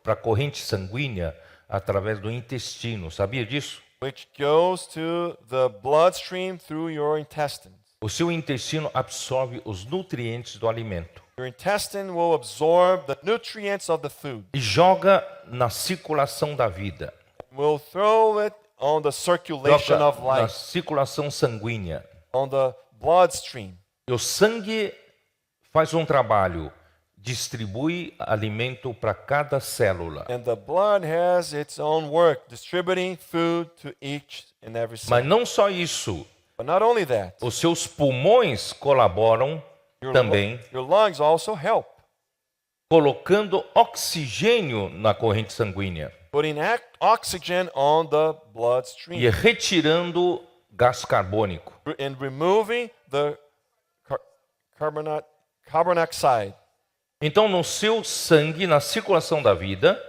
Speaker 1: para a corrente sanguínea através do intestino. Sabia disso?
Speaker 2: Which goes to the bloodstream through your intestines.
Speaker 1: O seu intestino absorve os nutrientes do alimento
Speaker 2: Your intestine will absorb the nutrients of the food.
Speaker 1: e joga na circulação da vida,
Speaker 2: Will throw it on the circulation
Speaker 1: joga
Speaker 2: of
Speaker 1: na
Speaker 2: life,
Speaker 1: circulação sanguínea.
Speaker 2: on the bloodstream.
Speaker 1: E o sangue faz um trabalho, distribui alimento para cada célula.
Speaker 2: And the blood has its own work, distributing food to each and every cell.
Speaker 1: Mas não só isso,
Speaker 2: But not only that,
Speaker 1: os seus pulmões colaboram também,
Speaker 2: your lungs also help,
Speaker 1: colocando oxigênio na corrente sanguínea
Speaker 2: putting oxygen on the bloodstream
Speaker 1: e retirando gás carbônico.
Speaker 2: and removing the carbon dioxide.
Speaker 1: Então, no seu sangue, na circulação da vida,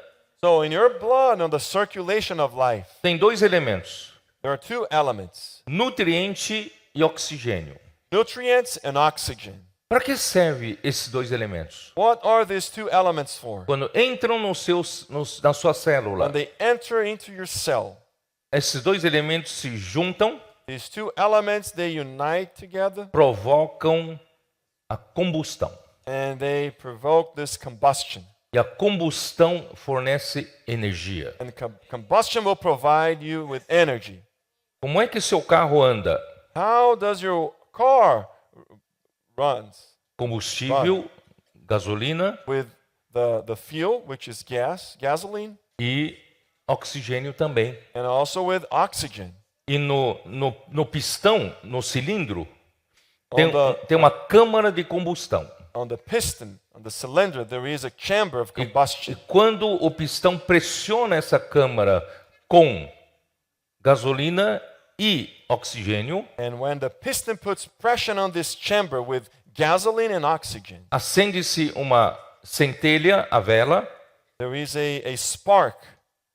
Speaker 2: So in your blood, on the circulation of life,
Speaker 1: tem dois elementos:
Speaker 2: there are 2 elements,
Speaker 1: nutriente e oxigênio.
Speaker 2: nutrients and oxygen.
Speaker 1: Para que serve esses dois elementos?
Speaker 2: What are these 2 elements for?
Speaker 1: Quando entram na sua célula,
Speaker 2: When they enter into your cell,
Speaker 1: esses dois elementos se juntam
Speaker 2: These two elements, they unite together
Speaker 1: provocam a combustão.
Speaker 2: and they provoke this combustion.
Speaker 1: E a combustão fornece energia.
Speaker 2: And combustion will provide you with energy.
Speaker 1: Como é que seu carro anda?
Speaker 2: How does your car runs?
Speaker 1: Combustível, gasolina
Speaker 2: With the fuel, which is gasoline,
Speaker 1: e oxigênio também.
Speaker 2: and also with oxygen.
Speaker 1: E no pistão, no cilindro,
Speaker 2: On the,
Speaker 1: tem uma câmara de combustão.
Speaker 2: on the piston, on the cylinder, there is a chamber of
Speaker 1: E
Speaker 2: combustion.
Speaker 1: quando o pistão pressiona essa câmara com gasolina e oxigênio,
Speaker 2: And when the piston puts pressure on this chamber with gasoline and oxygen,
Speaker 1: acende-se uma centelha, a vela,
Speaker 2: there is a spark,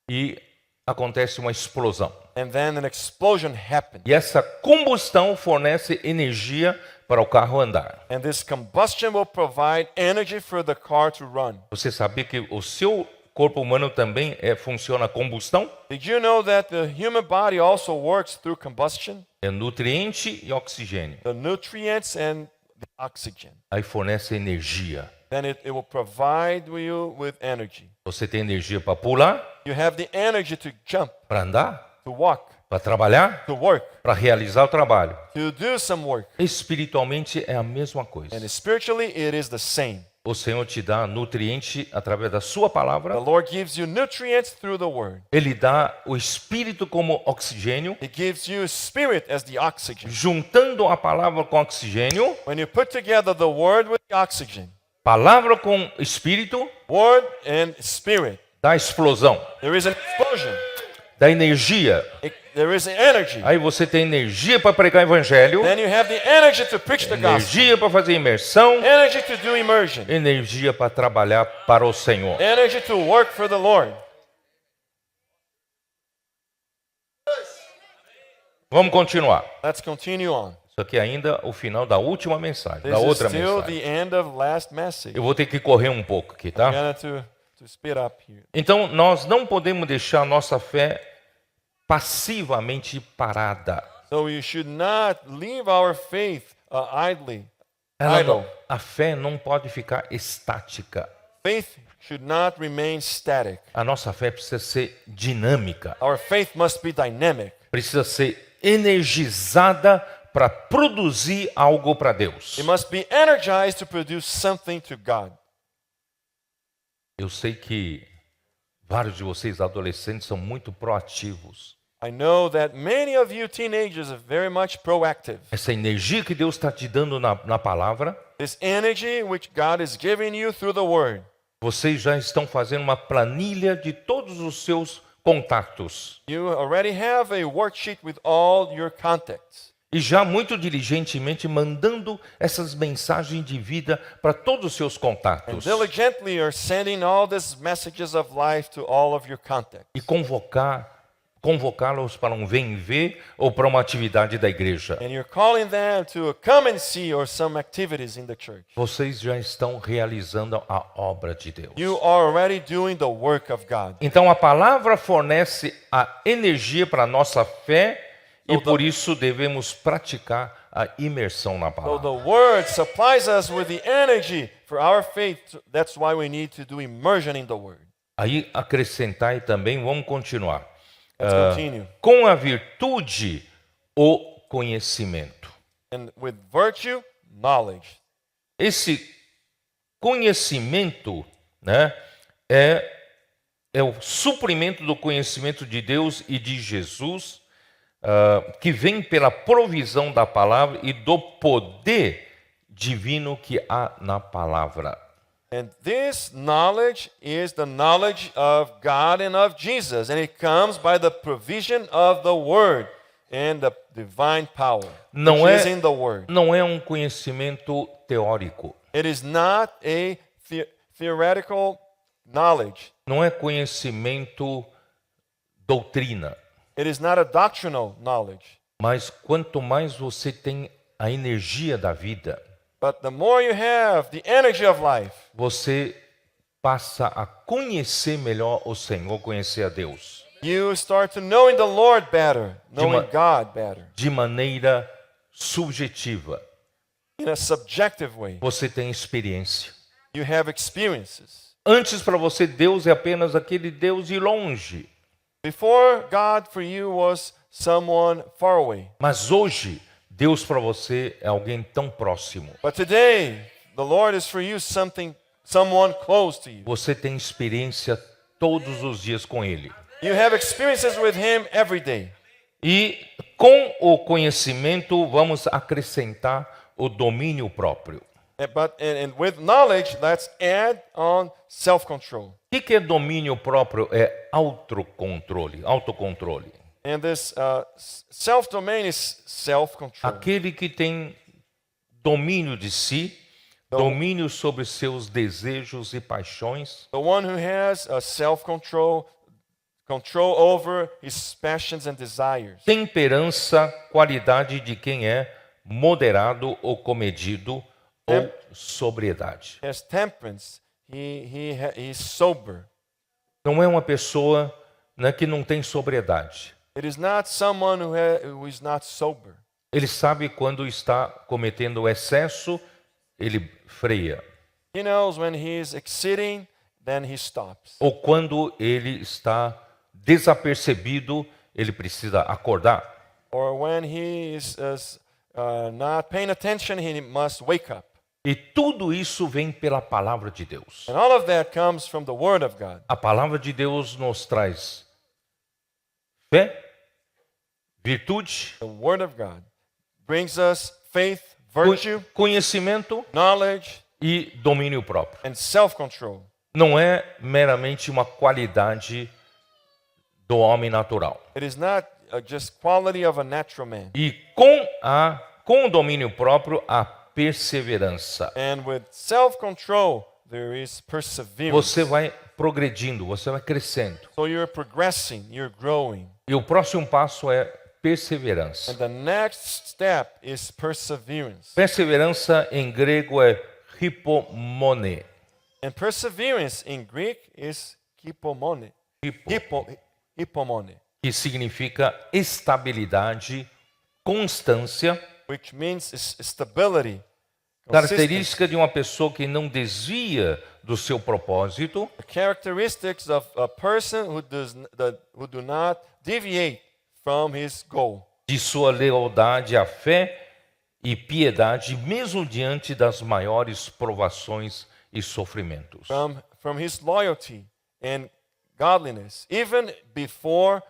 Speaker 1: e acontece uma explosão.
Speaker 2: and then an explosion happens.
Speaker 1: E essa combustão fornece energia para o carro andar.
Speaker 2: And this combustion will provide energy for the car to run.
Speaker 1: Você sabia que o seu corpo humano também funciona a combustão?
Speaker 2: Did you know that the human body also works through combustion?
Speaker 1: É nutriente e oxigênio.
Speaker 2: The nutrients and the oxygen.
Speaker 1: Aí fornece energia.
Speaker 2: Then it will provide you with energy.
Speaker 1: Você tem energia para pular,
Speaker 2: You have the energy to jump,
Speaker 1: para andar,
Speaker 2: to walk,
Speaker 1: para trabalhar,
Speaker 2: to work,
Speaker 1: para realizar o trabalho.
Speaker 2: to do some work.
Speaker 1: Espiritualmente é a mesma coisa.
Speaker 2: And spiritually, it is the same.
Speaker 1: O Senhor te dá nutriente através da sua
Speaker 2: The
Speaker 1: palavra.
Speaker 2: Lord gives you nutrients through the word.
Speaker 1: Ele dá o espírito como oxigênio.
Speaker 2: He gives you spirit as the oxygen.
Speaker 1: Juntando a palavra com oxigênio,
Speaker 2: When you put together the word with the oxygen,
Speaker 1: palavra com espírito,
Speaker 2: word and spirit,
Speaker 1: dá explosão,
Speaker 2: there is an explosion.
Speaker 1: dá energia.
Speaker 2: There is energy.
Speaker 1: Aí você tem energia para pregar evangelho,
Speaker 2: Then you have the energy to preach the gospel,
Speaker 1: energia para fazer imersão,
Speaker 2: energy to do immersion,
Speaker 1: energia para trabalhar para o Senhor.
Speaker 2: energy to work for the Lord.
Speaker 1: Vamos continuar.
Speaker 2: Let's continue on.
Speaker 1: Isso aqui ainda é o final da última mensagem,
Speaker 2: This
Speaker 1: da
Speaker 2: is
Speaker 1: outra
Speaker 2: still
Speaker 1: mensagem.
Speaker 2: the end of last message.
Speaker 1: Eu vou ter que correr um pouco aqui, tá?
Speaker 2: I'm gonna to speed up here.
Speaker 1: Então, nós não podemos deixar nossa fé passivamente parada.
Speaker 2: So we should not leave our faith idly.
Speaker 1: Ela a fé não pode ficar estática.
Speaker 2: Faith should not remain static.
Speaker 1: A nossa fé precisa ser dinâmica,
Speaker 2: Our faith must be dynamic.
Speaker 1: precisa ser energizada para produzir algo para Deus.
Speaker 2: It must be energized to produce something to God.
Speaker 1: Eu sei que vários de vocês adolescentes são muito proativos.
Speaker 2: I know that many of you teenagers are very much proactive.
Speaker 1: Essa energia que Deus está te dando na palavra,
Speaker 2: This energy which God is giving you through the Word.
Speaker 1: vocês já estão fazendo uma planilha de todos os seus contatos.
Speaker 2: You already have a worksheet with all your contacts.
Speaker 1: E já muito diligentemente mandando essas mensagens de vida para todos os seus
Speaker 2: And
Speaker 1: contatos.
Speaker 2: diligently are sending all these messages of life to all of your contacts.
Speaker 1: E convocá-los para um vem e vê ou para uma atividade da igreja.
Speaker 2: And you're calling them to come and see or some activities in the church.
Speaker 1: Vocês já estão realizando a obra de Deus.
Speaker 2: You are already doing the work of God.
Speaker 1: Então a palavra fornece a energia para a nossa fé e por isso devemos praticar a imersão na
Speaker 2: So
Speaker 1: palavra.
Speaker 2: the Word supplies us with the energy for our faith. That's why we need to do immersion in the Word.
Speaker 1: Aí acrescentar e também vamos continuar.
Speaker 2: Let's continue.
Speaker 1: Com a virtude, o conhecimento.
Speaker 2: And with virtue, knowledge.
Speaker 1: Esse conhecimento, né, é o suprimento do conhecimento de Deus e de Jesus, que vem pela provisão da palavra e do poder divino que há na palavra.
Speaker 2: And this knowledge is the knowledge of God and of Jesus. And it comes by the provision of the Word and the divine power,
Speaker 1: Não
Speaker 2: which is in the Word.
Speaker 1: não é um conhecimento teórico.
Speaker 2: It is not a theoretical knowledge.
Speaker 1: Não é conhecimento doutrina.
Speaker 2: It is not a doctrinal knowledge.
Speaker 1: Mas quanto mais você tem a energia da vida,
Speaker 2: But the more you have the energy of life,
Speaker 1: você passa a conhecer melhor o Senhor, conhecer a Deus.
Speaker 2: You start to knowing the Lord better, knowing
Speaker 1: ma-
Speaker 2: God better,
Speaker 1: de maneira subjetiva.
Speaker 2: in a subjective way.
Speaker 1: Você tem experiência.
Speaker 2: You have experiences.
Speaker 1: Antes, para você, Deus é apenas aquele Deus de longe.
Speaker 2: Before, God for you was someone far away.
Speaker 1: Mas hoje, Deus para você é alguém tão próximo.
Speaker 2: But today, the Lord is for you someone close to you.
Speaker 1: Você tem experiência todos os dias com Ele.
Speaker 2: You have experiences with Him every day.
Speaker 1: E com o conhecimento, vamos acrescentar o domínio próprio.
Speaker 2: And with knowledge, let's add on self-control.
Speaker 1: O que é domínio próprio? É autocontrole. Autocontrole.
Speaker 2: And this self-domain is self-control.
Speaker 1: Aquele que tem domínio de si, domínio sobre seus desejos e paixões,
Speaker 2: The one who has a self-control, control over his passions and desires.
Speaker 1: temperança, qualidade de quem é moderado ou comedido, ou sobriedade.
Speaker 2: Has temperance. He's sober.
Speaker 1: Não é uma pessoa, né, que não tem sobriedade.
Speaker 2: It is not someone who is not sober.
Speaker 1: Ele sabe quando está cometendo excesso, ele freia.
Speaker 2: He knows when he is exceeding, then he stops.
Speaker 1: Ou quando ele está desapercebido, ele precisa acordar.
Speaker 2: Or when he is not paying attention, he must wake up.
Speaker 1: E tudo isso vem pela palavra de Deus.
Speaker 2: And all of that comes from the Word of God.
Speaker 1: A palavra de Deus nos traz fé, virtude,
Speaker 2: The Word of God brings us faith, virtue,
Speaker 1: conhecimento
Speaker 2: knowledge,
Speaker 1: e domínio próprio.
Speaker 2: and self-control.
Speaker 1: Não é meramente uma qualidade do homem natural.
Speaker 2: It is not just quality of a natural man.
Speaker 1: E com o domínio próprio, a perseverança.
Speaker 2: And with self-control, there is perseverance.
Speaker 1: Você vai progredindo, você vai crescendo.
Speaker 2: So you're progressing, you're growing.
Speaker 1: E o próximo passo é perseverança.
Speaker 2: And the next step is perseverance.
Speaker 1: Perseverança em grego é hypomone.
Speaker 2: And perseverance in Greek is hypomone. Hypomone,
Speaker 1: Que significa estabilidade, constância,
Speaker 2: which means stability. Consistency.
Speaker 1: característica de uma pessoa que não desvia do seu propósito,
Speaker 2: The characteristics of a person who do not deviate from his goal.
Speaker 1: de sua lealdade à fé e piedade, mesmo diante das maiores provações e sofrimentos.
Speaker 2: From his loyalty and godliness, even before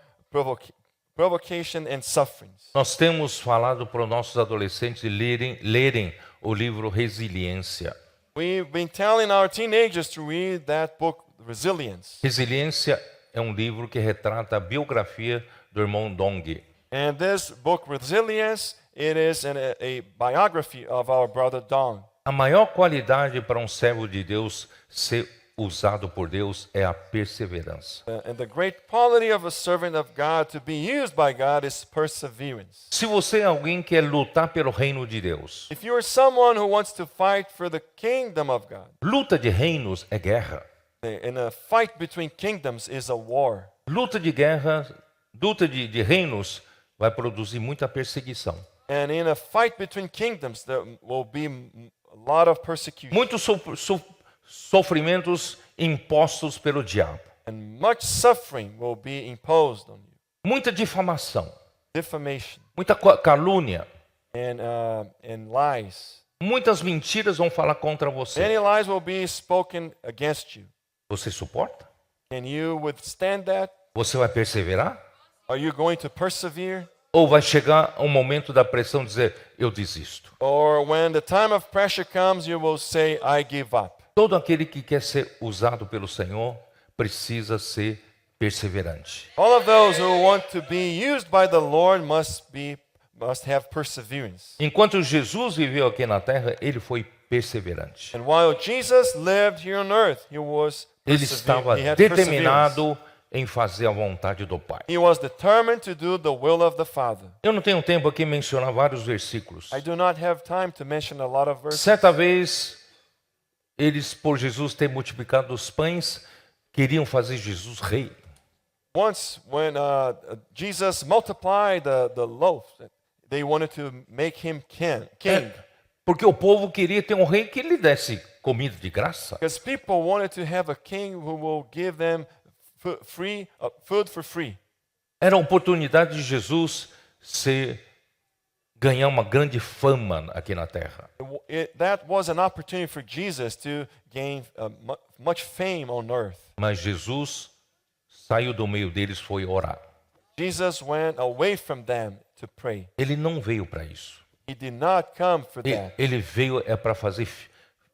Speaker 2: provocation and sufferings.
Speaker 1: Nós temos falado para os nossos adolescentes lerem o livro Resiliência.
Speaker 2: We've been telling our teenagers to read that book, Resilience.
Speaker 1: Resiliência é um livro que retrata a biografia do irmão Dong.
Speaker 2: And this book, Resilience, it is a biography of our brother Dong.
Speaker 1: A maior qualidade para um servo de Deus ser usado por Deus é a perseverança.
Speaker 2: And the great quality of a servant of God to be used by God is perseverance.
Speaker 1: Se você é alguém que quer lutar pelo reino de Deus,
Speaker 2: If you are someone who wants to fight for the kingdom of God,
Speaker 1: luta de reinos é guerra.
Speaker 2: and a fight between kingdoms is a war.
Speaker 1: Luta de guerra, luta de reinos vai produzir muita perseguição.
Speaker 2: And in a fight between kingdoms, there will be a lot of persecution.
Speaker 1: Muitos sofrimentos impostos pelo diabo.
Speaker 2: And much suffering will be imposed on you.
Speaker 1: Muita difamação,
Speaker 2: Defamation
Speaker 1: muita calúnia.
Speaker 2: and lies.
Speaker 1: Muitas mentiras vão falar contra você.
Speaker 2: Many lies will be spoken against you.
Speaker 1: Você suporta?
Speaker 2: Can you withstand that?
Speaker 1: Você vai perseverar?
Speaker 2: Are you going to persevere?
Speaker 1: Ou vai chegar um momento da pressão e dizer, eu desisto?
Speaker 2: Or when the time of pressure comes, you will say, I give up.
Speaker 1: Todo aquele que quer ser usado pelo Senhor precisa ser perseverante.
Speaker 2: All of those who want to be used by the Lord must have perseverance.
Speaker 1: Enquanto Jesus viveu aqui na terra, ele foi perseverante.
Speaker 2: And while Jesus lived here on earth, he was
Speaker 1: Ele estava
Speaker 2: he had perseverance.
Speaker 1: determinado em fazer a vontade do Pai.
Speaker 2: He was determined to do the will of the Father.
Speaker 1: Eu não tenho tempo aqui mencionar vários versículos.
Speaker 2: I do not have time to mention a lot of verses.
Speaker 1: Certa vez, eles, por Jesus ter multiplicado os pães, queriam fazer Jesus rei.
Speaker 2: Once, when Jesus multiplied the loaves, they wanted to make him king.
Speaker 1: Porque o povo queria ter um rei que lhe desse comida de graça.
Speaker 2: Because people wanted to have a king who will give them food for free.
Speaker 1: Era a oportunidade de Jesus ganhar uma grande fama aqui na terra.
Speaker 2: That was an opportunity for Jesus to gain much fame on earth.
Speaker 1: Mas Jesus saiu do meio deles, foi orar.
Speaker 2: Jesus went away from them to pray.
Speaker 1: Ele não veio para isso.
Speaker 2: He did not come for that.
Speaker 1: Ele veio para fazer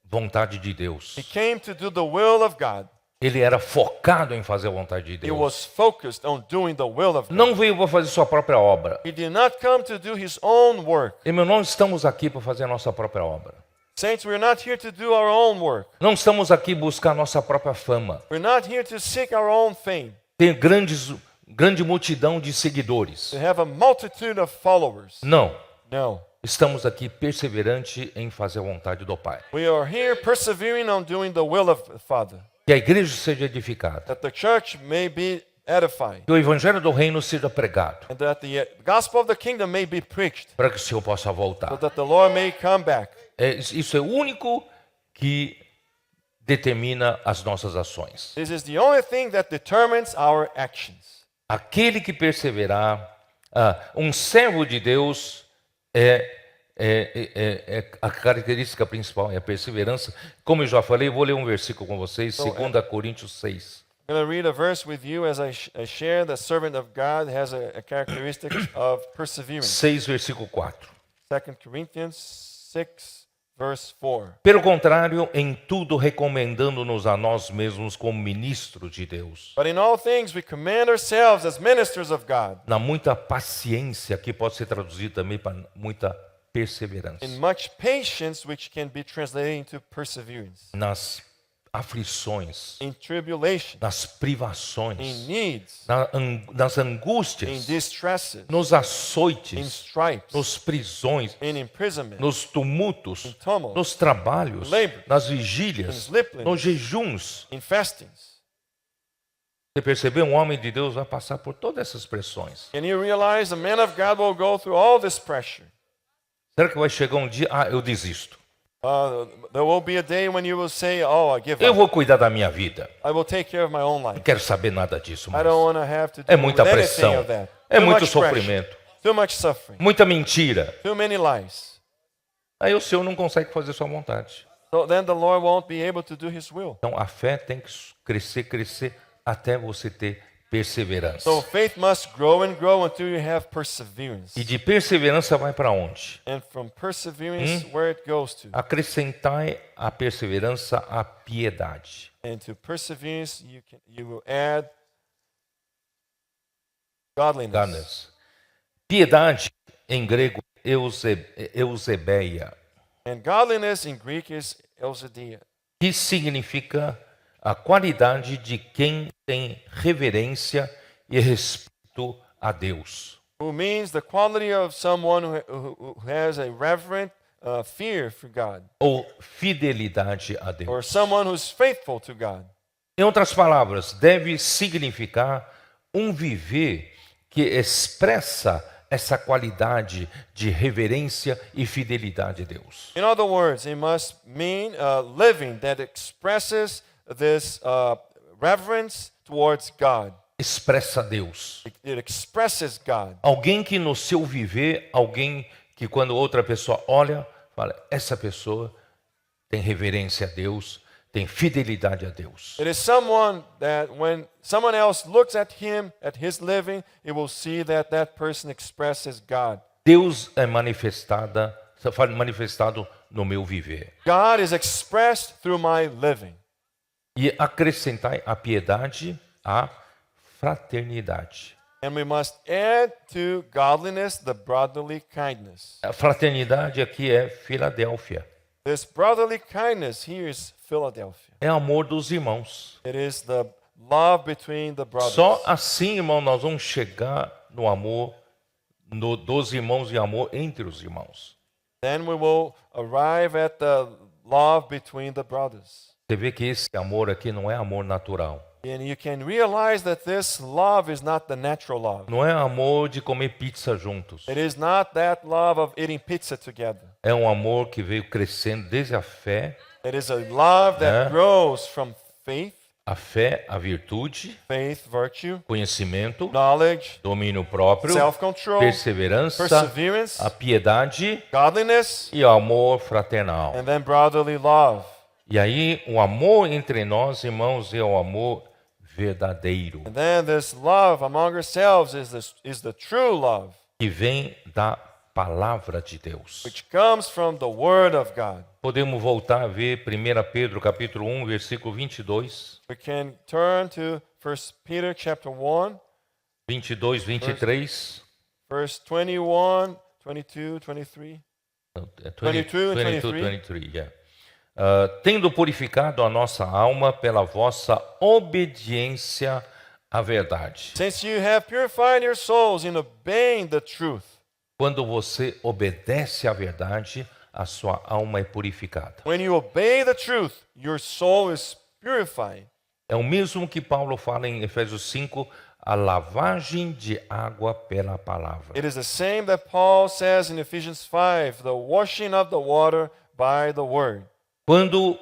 Speaker 1: vontade de Deus.
Speaker 2: He came to do the will of God.
Speaker 1: Ele era focado em fazer a vontade de
Speaker 2: He
Speaker 1: Deus.
Speaker 2: was focused on doing the will of God.
Speaker 1: Não veio para fazer sua própria obra.
Speaker 2: He did not come to do his own work.
Speaker 1: Irmão, não estamos aqui para fazer a nossa própria obra.
Speaker 2: Saints, we're not here to do our own work.
Speaker 1: Não estamos aqui buscar a nossa própria fama.
Speaker 2: We're not here to seek our own fame.
Speaker 1: Ter grande multidão de seguidores.
Speaker 2: To have a multitude of followers.
Speaker 1: Não.
Speaker 2: No.
Speaker 1: Estamos aqui perseverante em fazer a vontade do Pai.
Speaker 2: We are here persevering on doing the will of the Father.
Speaker 1: Que a igreja seja edificada.
Speaker 2: That the church may be edified.
Speaker 1: Que o evangelho do reino seja pregado.
Speaker 2: And that the gospel of the kingdom may be preached.
Speaker 1: Para que o Senhor possa voltar.
Speaker 2: So that the Lord may come back.
Speaker 1: Isso é o único que determina as nossas ações.
Speaker 2: This is the only thing that determines our actions.
Speaker 1: Aquele que perseverar, um servo de Deus a característica principal, é a perseverança. Como eu já falei, vou ler um versículo com vocês, 2 Coríntios 6.
Speaker 2: I'm going to read a verse with you as I share. The servant of God has a characteristic of perseverance.
Speaker 1: 6, versículo 4.
Speaker 2: 2 Corinthians 6, verse 4.
Speaker 1: Pelo contrário, em tudo recomendando-nos a nós mesmos como ministros de Deus.
Speaker 2: But in all things we commend ourselves as ministers of God.
Speaker 1: Na muita paciência, que pode ser traduzido também para muita perseverança.
Speaker 2: In much patience, which can be translated into perseverance.
Speaker 1: Nas aflições,
Speaker 2: In tribulation,
Speaker 1: nas privações,
Speaker 2: in needs,
Speaker 1: nas
Speaker 2: in
Speaker 1: angústias,
Speaker 2: distresses,
Speaker 1: nos
Speaker 2: in
Speaker 1: açoites,
Speaker 2: stripes,
Speaker 1: nos prisões,
Speaker 2: in imprisonment,
Speaker 1: nos tumultos,
Speaker 2: in tumult,
Speaker 1: nos trabalhos,
Speaker 2: labor,
Speaker 1: nas
Speaker 2: in
Speaker 1: vigílias,
Speaker 2: sleeplessness,
Speaker 1: nos jejuns.
Speaker 2: in fastings.
Speaker 1: Você percebeu? Um homem de Deus vai passar por todas essas pressões.
Speaker 2: Can you realize the man of God will go through all this pressure?
Speaker 1: Será que vai chegar um dia, eu desisto.
Speaker 2: There will be a day when you will say, "Oh, I give
Speaker 1: Eu
Speaker 2: up.
Speaker 1: vou cuidar da minha vida.
Speaker 2: I will take care of my own
Speaker 1: Não
Speaker 2: life.
Speaker 1: quero saber nada disso
Speaker 2: I
Speaker 1: mais.
Speaker 2: don't want to have to do
Speaker 1: É muita
Speaker 2: with anything
Speaker 1: pressão.
Speaker 2: of that.
Speaker 1: É
Speaker 2: Too
Speaker 1: muito
Speaker 2: much pressure,
Speaker 1: sofrimento.
Speaker 2: too much suffering,
Speaker 1: Muita mentira.
Speaker 2: too many lies."
Speaker 1: Aí o Senhor não consegue fazer sua vontade.
Speaker 2: So then the Lord won't be able to do His will.
Speaker 1: Então a fé tem que crescer até você ter perseverança.
Speaker 2: So faith must grow and grow until you have perseverance.
Speaker 1: E de perseverança vai para onde?
Speaker 2: And from perseverance, where it goes to.
Speaker 1: Acrescentai a perseverança a piedade.
Speaker 2: And to perseverance, you will add godliness.
Speaker 1: Piedade em grego eusebeia,
Speaker 2: And godliness in Greek is eusedia,
Speaker 1: que significa a qualidade de quem tem reverência e respeito a Deus.
Speaker 2: who means the quality of someone who has a reverent fear for God,
Speaker 1: Ou fidelidade a
Speaker 2: or
Speaker 1: Deus.
Speaker 2: someone who's faithful to God.
Speaker 1: Em outras palavras, deve significar um viver que expressa essa qualidade de reverência e fidelidade a Deus.
Speaker 2: In other words, it must mean living that expresses this reverence towards God.
Speaker 1: Expressa Deus.
Speaker 2: It expresses God.
Speaker 1: Alguém que no seu viver, alguém que quando outra pessoa olha, fala, essa pessoa tem reverência a Deus, tem fidelidade a Deus.
Speaker 2: It is someone that when someone else looks at him, at his living, it will see that that person expresses God.
Speaker 1: Deus é manifestado no meu viver.
Speaker 2: God is expressed through my living.
Speaker 1: E acrescentai a piedade, a fraternidade.
Speaker 2: And we must add to godliness the brotherly kindness.
Speaker 1: A fraternidade aqui é Filadélfia.
Speaker 2: This brotherly kindness here is Philadelphia.
Speaker 1: É amor dos irmãos.
Speaker 2: It is the love between the brothers.
Speaker 1: Só assim, irmão, nós vamos chegar no amor dos irmãos e amor entre os irmãos.
Speaker 2: Then we will arrive at the love between the brothers.
Speaker 1: Você vê que esse amor aqui não é amor natural.
Speaker 2: And you can realize that this love is not the natural love.
Speaker 1: Não é amor de comer pizza juntos.
Speaker 2: It is not that love of eating pizza together.
Speaker 1: É um amor que veio crescendo desde a fé,
Speaker 2: It is a love that grows from faith,
Speaker 1: a virtude,
Speaker 2: virtue,
Speaker 1: conhecimento,
Speaker 2: knowledge,
Speaker 1: domínio próprio,
Speaker 2: self-control,
Speaker 1: perseverança,
Speaker 2: perseverance,
Speaker 1: a piedade
Speaker 2: godliness,
Speaker 1: e o amor fraternal.
Speaker 2: and then brotherly love.
Speaker 1: E aí, o amor entre nós, irmãos, é o amor verdadeiro,
Speaker 2: And then this love among ourselves is the true love,
Speaker 1: que vem da palavra de Deus.
Speaker 2: which comes from the Word of God.
Speaker 1: Podemos voltar a ver 1 Pedro capítulo 1, versículo 22,
Speaker 2: We can turn to 1 Peter chapter 1,
Speaker 1: 22, 23.
Speaker 2: verse 21, 22, 23.
Speaker 1: Não, é
Speaker 2: 22 and 23.
Speaker 1: 23, yeah. Tendo purificado a nossa alma pela vossa obediência à verdade.
Speaker 2: Since you have purified your souls in obeying the truth.
Speaker 1: Quando você obedece à verdade, a sua alma é purificada.
Speaker 2: When you obey the truth, your soul is purified.
Speaker 1: É o mesmo que Paulo fala em Efésios 5, a lavagem de água pela palavra.
Speaker 2: It is the same that Paul says in Ephesians 5, the washing of the water by the word.
Speaker 1: Quando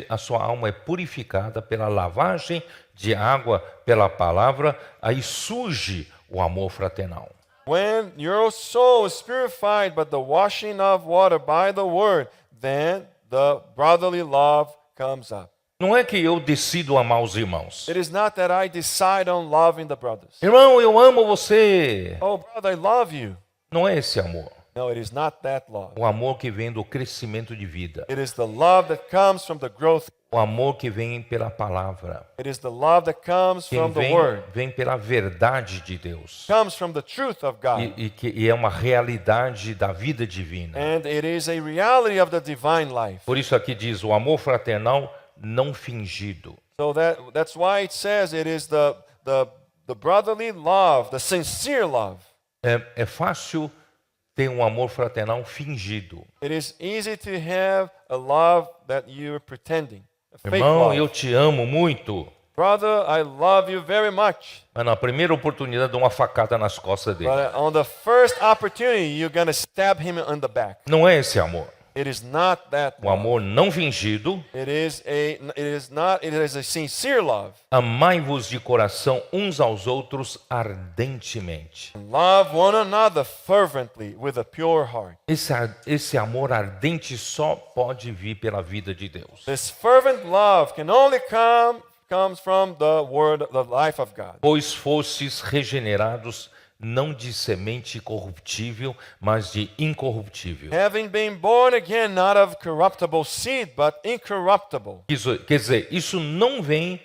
Speaker 1: a sua alma é purificada pela lavagem de água pela palavra, aí surge o amor fraternal.
Speaker 2: When your soul is purified by the washing of water by the word, then the brotherly love comes up.
Speaker 1: Não é que eu decido amar os irmãos.
Speaker 2: It is not that I decide on loving the brothers.
Speaker 1: Irmão, eu amo você.
Speaker 2: Oh, brother, I love you.
Speaker 1: Não é esse amor.
Speaker 2: No, it is not that love.
Speaker 1: O amor que vem do crescimento de vida.
Speaker 2: It is the love that comes from the growth.
Speaker 1: O amor que vem pela palavra.
Speaker 2: It is the love that comes
Speaker 1: Quem
Speaker 2: from the word.
Speaker 1: vem pela verdade de Deus.
Speaker 2: Comes from the truth of God.
Speaker 1: E é uma realidade da vida divina.
Speaker 2: And it is a reality of the divine life.
Speaker 1: Por isso aqui diz o amor fraternal não fingido.
Speaker 2: So that's why it says it is the brotherly love, the sincere love.
Speaker 1: É fácil ter um amor fraternal fingido.
Speaker 2: It is easy to have a love that you're pretending. A fake
Speaker 1: Irmão,
Speaker 2: love.
Speaker 1: eu te amo muito.
Speaker 2: Brother, I love you very much.
Speaker 1: Mas na primeira oportunidade, dou uma facada nas costas dele.
Speaker 2: But on the first opportunity, you're going to stab him on the back.
Speaker 1: Não é esse amor.
Speaker 2: It is not that
Speaker 1: O
Speaker 2: love.
Speaker 1: amor não fingido.
Speaker 2: It is a sincere love.
Speaker 1: Amai-vos de coração uns aos outros ardentemente.
Speaker 2: Love one another fervently with a pure heart.
Speaker 1: Esse amor ardente só pode vir pela vida de Deus.
Speaker 2: This fervent love can only comes from the word, the life of God.
Speaker 1: Pois fostes regenerados não de semente corruptível, mas de incorruptível.
Speaker 2: Having been born again not of corruptible seed, but incorruptible.
Speaker 1: Quer dizer, isso não vem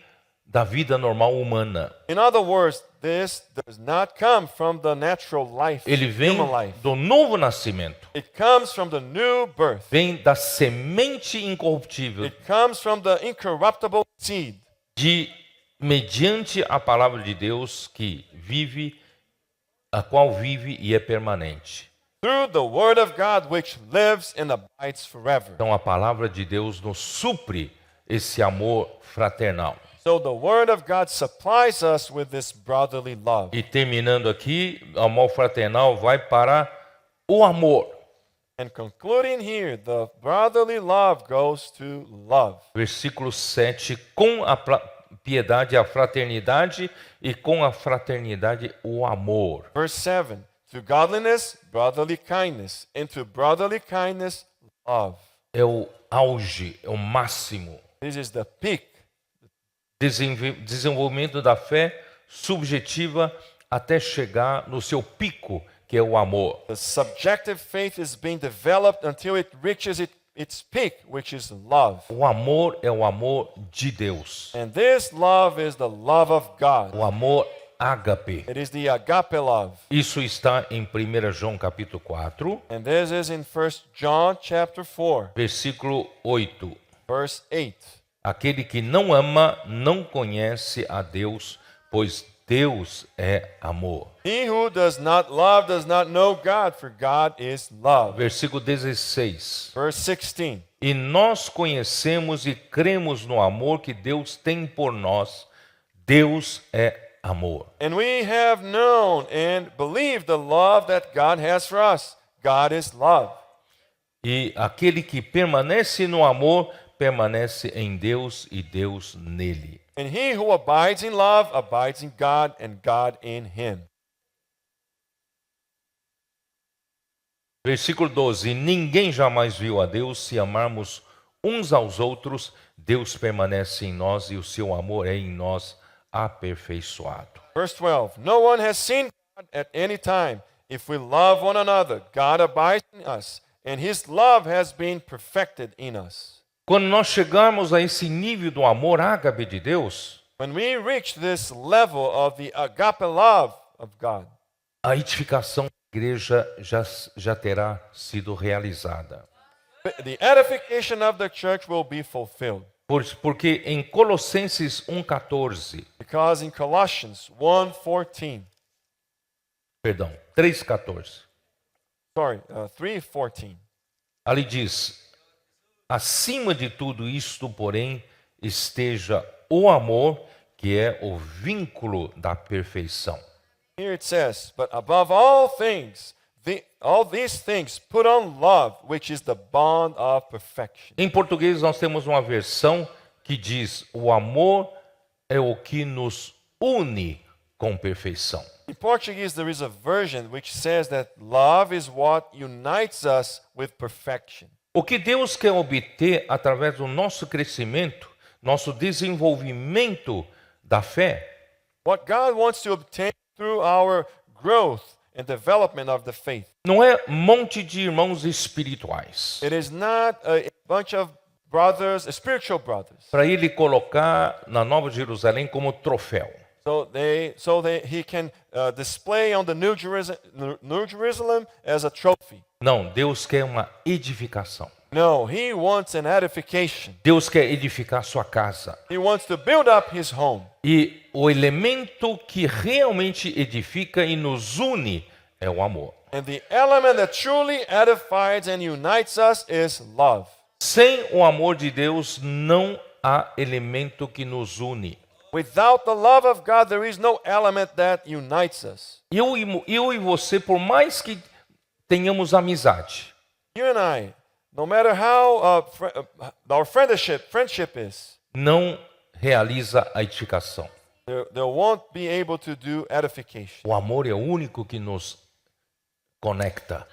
Speaker 1: da vida normal humana.
Speaker 2: In other words, this does not come from the natural life,
Speaker 1: Ele vem
Speaker 2: human life.
Speaker 1: do novo nascimento.
Speaker 2: It comes from the new birth.
Speaker 1: Vem da semente incorruptível,
Speaker 2: It comes from the incorruptible seed.
Speaker 1: mediante a palavra de Deus que vive, a qual vive e é permanente.
Speaker 2: Through the word of God which lives and abides forever.
Speaker 1: Então a palavra de Deus nos supre esse amor fraternal.
Speaker 2: So the word of God supplies us with this brotherly love.
Speaker 1: E terminando aqui, o amor fraternal vai para o amor.
Speaker 2: And concluding here, the brotherly love goes to love.
Speaker 1: Versículo 7, com a piedade a fraternidade e com a fraternidade o amor.
Speaker 2: Verse 7, to godliness, brotherly kindness, and to brotherly kindness, love.
Speaker 1: É o auge, é o máximo.
Speaker 2: This is the peak.
Speaker 1: Desenvolvimento da fé subjetiva até chegar no seu pico, que é o amor.
Speaker 2: The subjective faith is being developed until it reaches its peak, which is love.
Speaker 1: O amor é o amor de Deus.
Speaker 2: And this love is the love of God.
Speaker 1: O amor ágape.
Speaker 2: It is the agape love.
Speaker 1: Isso está em 1 João capítulo 4,
Speaker 2: And this is in 1 John chapter 4,
Speaker 1: versículo 8.
Speaker 2: verse 8.
Speaker 1: Aquele que não ama não conhece a Deus, pois Deus é amor.
Speaker 2: He who does not love does not know God, for God is love.
Speaker 1: Versículo 16.
Speaker 2: Verse 16.
Speaker 1: E nós conhecemos e cremos no amor que Deus tem por nós, Deus é amor.
Speaker 2: And we have known and believed the love that God has for us. God is love.
Speaker 1: E aquele que permanece no amor, permanece em Deus e Deus nele.
Speaker 2: And he who abides in love abides in God and God in him.
Speaker 1: Versículo 12: Ninguém jamais viu a Deus. Se amarmos uns aos outros, Deus permanece em nós e o seu amor é em nós aperfeiçoado.
Speaker 2: Verse 12. No one has seen God at any time. If we love one another, God abides in us, and his love has been perfected in us.
Speaker 1: Quando nós chegarmos a esse nível do amor ágape de Deus,
Speaker 2: When we reach this level of the agape love of God,
Speaker 1: a edificação da igreja já terá sido realizada.
Speaker 2: the edification of the church will be fulfilled.
Speaker 1: Porque em Colossenses 1,14,
Speaker 2: Because in Colossians 1:14,
Speaker 1: perdão, 3,14,
Speaker 2: 3:14,
Speaker 1: ali diz: acima de tudo isto, porém, esteja o amor, que é o vínculo da perfeição.
Speaker 2: here it says, but above all things, all these things, put on love, which is the bond of perfection.
Speaker 1: Em português, nós temos uma versão que diz: o amor é o que nos une com perfeição.
Speaker 2: In Portuguese, there is a version which says that love is what unites us with perfection.
Speaker 1: O que Deus quer obter através do nosso crescimento, nosso desenvolvimento da fé,
Speaker 2: What God wants to obtain through our growth and development of the faith.
Speaker 1: não é monte de irmãos espirituais,
Speaker 2: It is not a bunch of brothers, spiritual brothers.
Speaker 1: para ele colocar na Nova Jerusalém como troféu.
Speaker 2: He can display on the New Jerusalem as a trophy.
Speaker 1: Não, Deus quer uma edificação.
Speaker 2: No, he wants an edification.
Speaker 1: Deus quer edificar sua casa.
Speaker 2: He wants to build up his home.
Speaker 1: E o elemento que realmente edifica e nos une é o amor.
Speaker 2: And the element that truly edifies and unites us is love.
Speaker 1: Sem o amor de Deus, não há elemento que nos une.
Speaker 2: Without the love of God, there is no element that unites us.
Speaker 1: Eu e você, por mais que tenhamos amizade,
Speaker 2: You and I, no matter how our friendship is,
Speaker 1: não realiza a edificação.
Speaker 2: there won't be able to do edification.
Speaker 1: O amor é o único que nos conecta,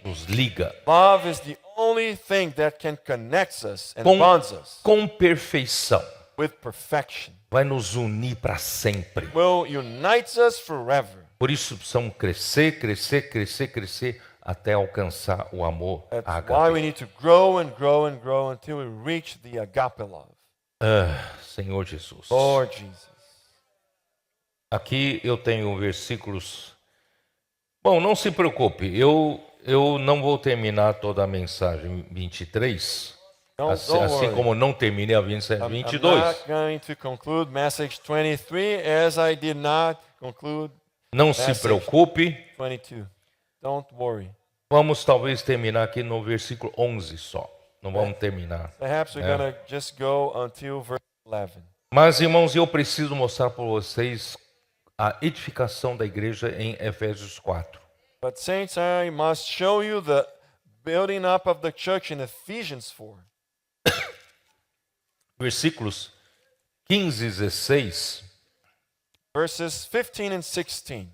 Speaker 1: nos liga
Speaker 2: Love is the only thing that can connect us and
Speaker 1: com,
Speaker 2: bonds us
Speaker 1: com perfeição.
Speaker 2: with perfection.
Speaker 1: Vai nos unir para sempre.
Speaker 2: Will unite us forever.
Speaker 1: Por isso precisamos crescer, crescer, crescer, crescer até alcançar o amor
Speaker 2: That's why
Speaker 1: ágape.
Speaker 2: we need to grow and grow and grow until we reach the agape love.
Speaker 1: Senhor Jesus.
Speaker 2: Lord Jesus.
Speaker 1: Aqui eu tenho versículos. Bom, não se preocupe, eu não vou terminar toda a mensagem 23, assim
Speaker 2: worry.
Speaker 1: como não terminei a 27,
Speaker 2: I'm
Speaker 1: 22.
Speaker 2: not going to conclude message 23 as I did not conclude
Speaker 1: Não se
Speaker 2: message
Speaker 1: preocupe,
Speaker 2: 22. Don't worry.
Speaker 1: vamos talvez terminar aqui no versículo 11 só. Não vamos terminar.
Speaker 2: Perhaps we're going to just go until verse 11.
Speaker 1: Mas, irmãos, eu preciso mostrar para vocês a edificação da igreja em Efésios 4.
Speaker 2: But saints, I must show you the building up of the church in Ephesians 4.
Speaker 1: Versículos 15 e 16
Speaker 2: Verses 15 and 16.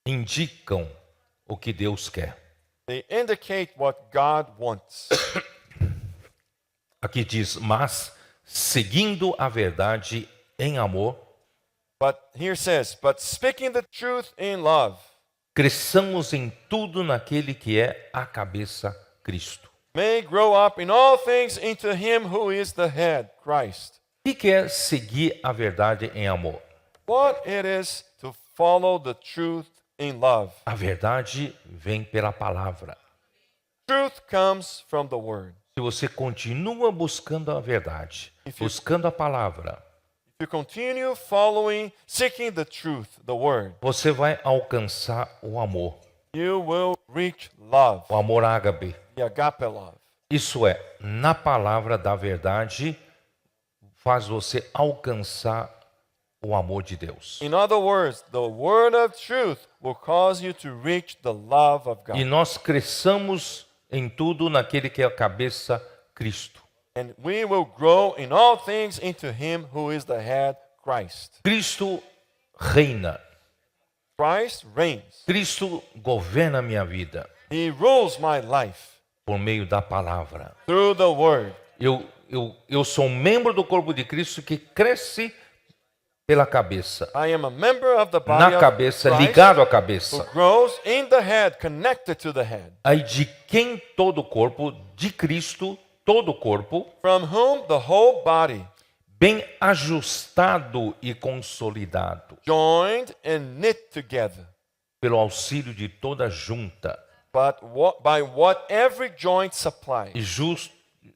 Speaker 1: indicam o que Deus quer.
Speaker 2: They indicate what God wants.
Speaker 1: Aqui diz: mas seguindo a verdade em amor,
Speaker 2: But here says, but speaking the truth in love,
Speaker 1: cresçamos em tudo naquele que é a cabeça, Cristo.
Speaker 2: may grow up in all things into him who is the head, Christ.
Speaker 1: O que é seguir a verdade em amor?
Speaker 2: What it is to follow the truth in love.
Speaker 1: A verdade vem pela palavra.
Speaker 2: Truth comes from the word.
Speaker 1: Se você continua buscando a verdade, buscando a palavra,
Speaker 2: If you continue following, seeking the truth, the word,
Speaker 1: você vai alcançar o amor,
Speaker 2: you will reach love,
Speaker 1: o amor ágape.
Speaker 2: the agape love.
Speaker 1: Isso é, na palavra da verdade, faz você alcançar o amor de Deus.
Speaker 2: In other words, the word of truth will cause you to reach the love of
Speaker 1: E
Speaker 2: God.
Speaker 1: nós cresçamos em tudo naquele que é a cabeça, Cristo.
Speaker 2: And we will grow in all things into him who is the head, Christ.
Speaker 1: Cristo reina.
Speaker 2: Christ reigns.
Speaker 1: Cristo governa a minha vida
Speaker 2: He rules my life
Speaker 1: por meio da palavra.
Speaker 2: through the word.
Speaker 1: Eu sou um membro do corpo de Cristo que cresce pela cabeça.
Speaker 2: I am a member of the body
Speaker 1: Na
Speaker 2: of
Speaker 1: cabeça,
Speaker 2: Christ
Speaker 1: ligado à
Speaker 2: who
Speaker 1: cabeça.
Speaker 2: grows in the head, connected to the head,
Speaker 1: Aí de quem todo o corpo, de Cristo, todo o corpo,
Speaker 2: from whom the whole body,
Speaker 1: bem ajustado e consolidado,
Speaker 2: joined and knit together,
Speaker 1: pelo auxílio de toda junta,
Speaker 2: by what every joint supplies,
Speaker 1: e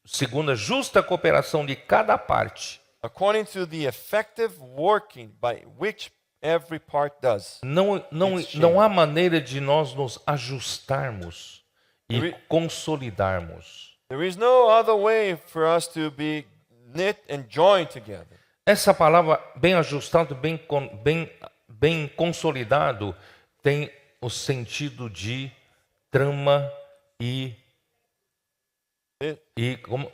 Speaker 1: segundo a justa cooperação de cada parte,
Speaker 2: according to the effective working by which every part does.
Speaker 1: não há maneira de nós nos ajustarmos e consolidarmos.
Speaker 2: There is no other way for us to be knit and joined together.
Speaker 1: Essa palavra bem ajustado, bem consolidado, tem o sentido de trama e como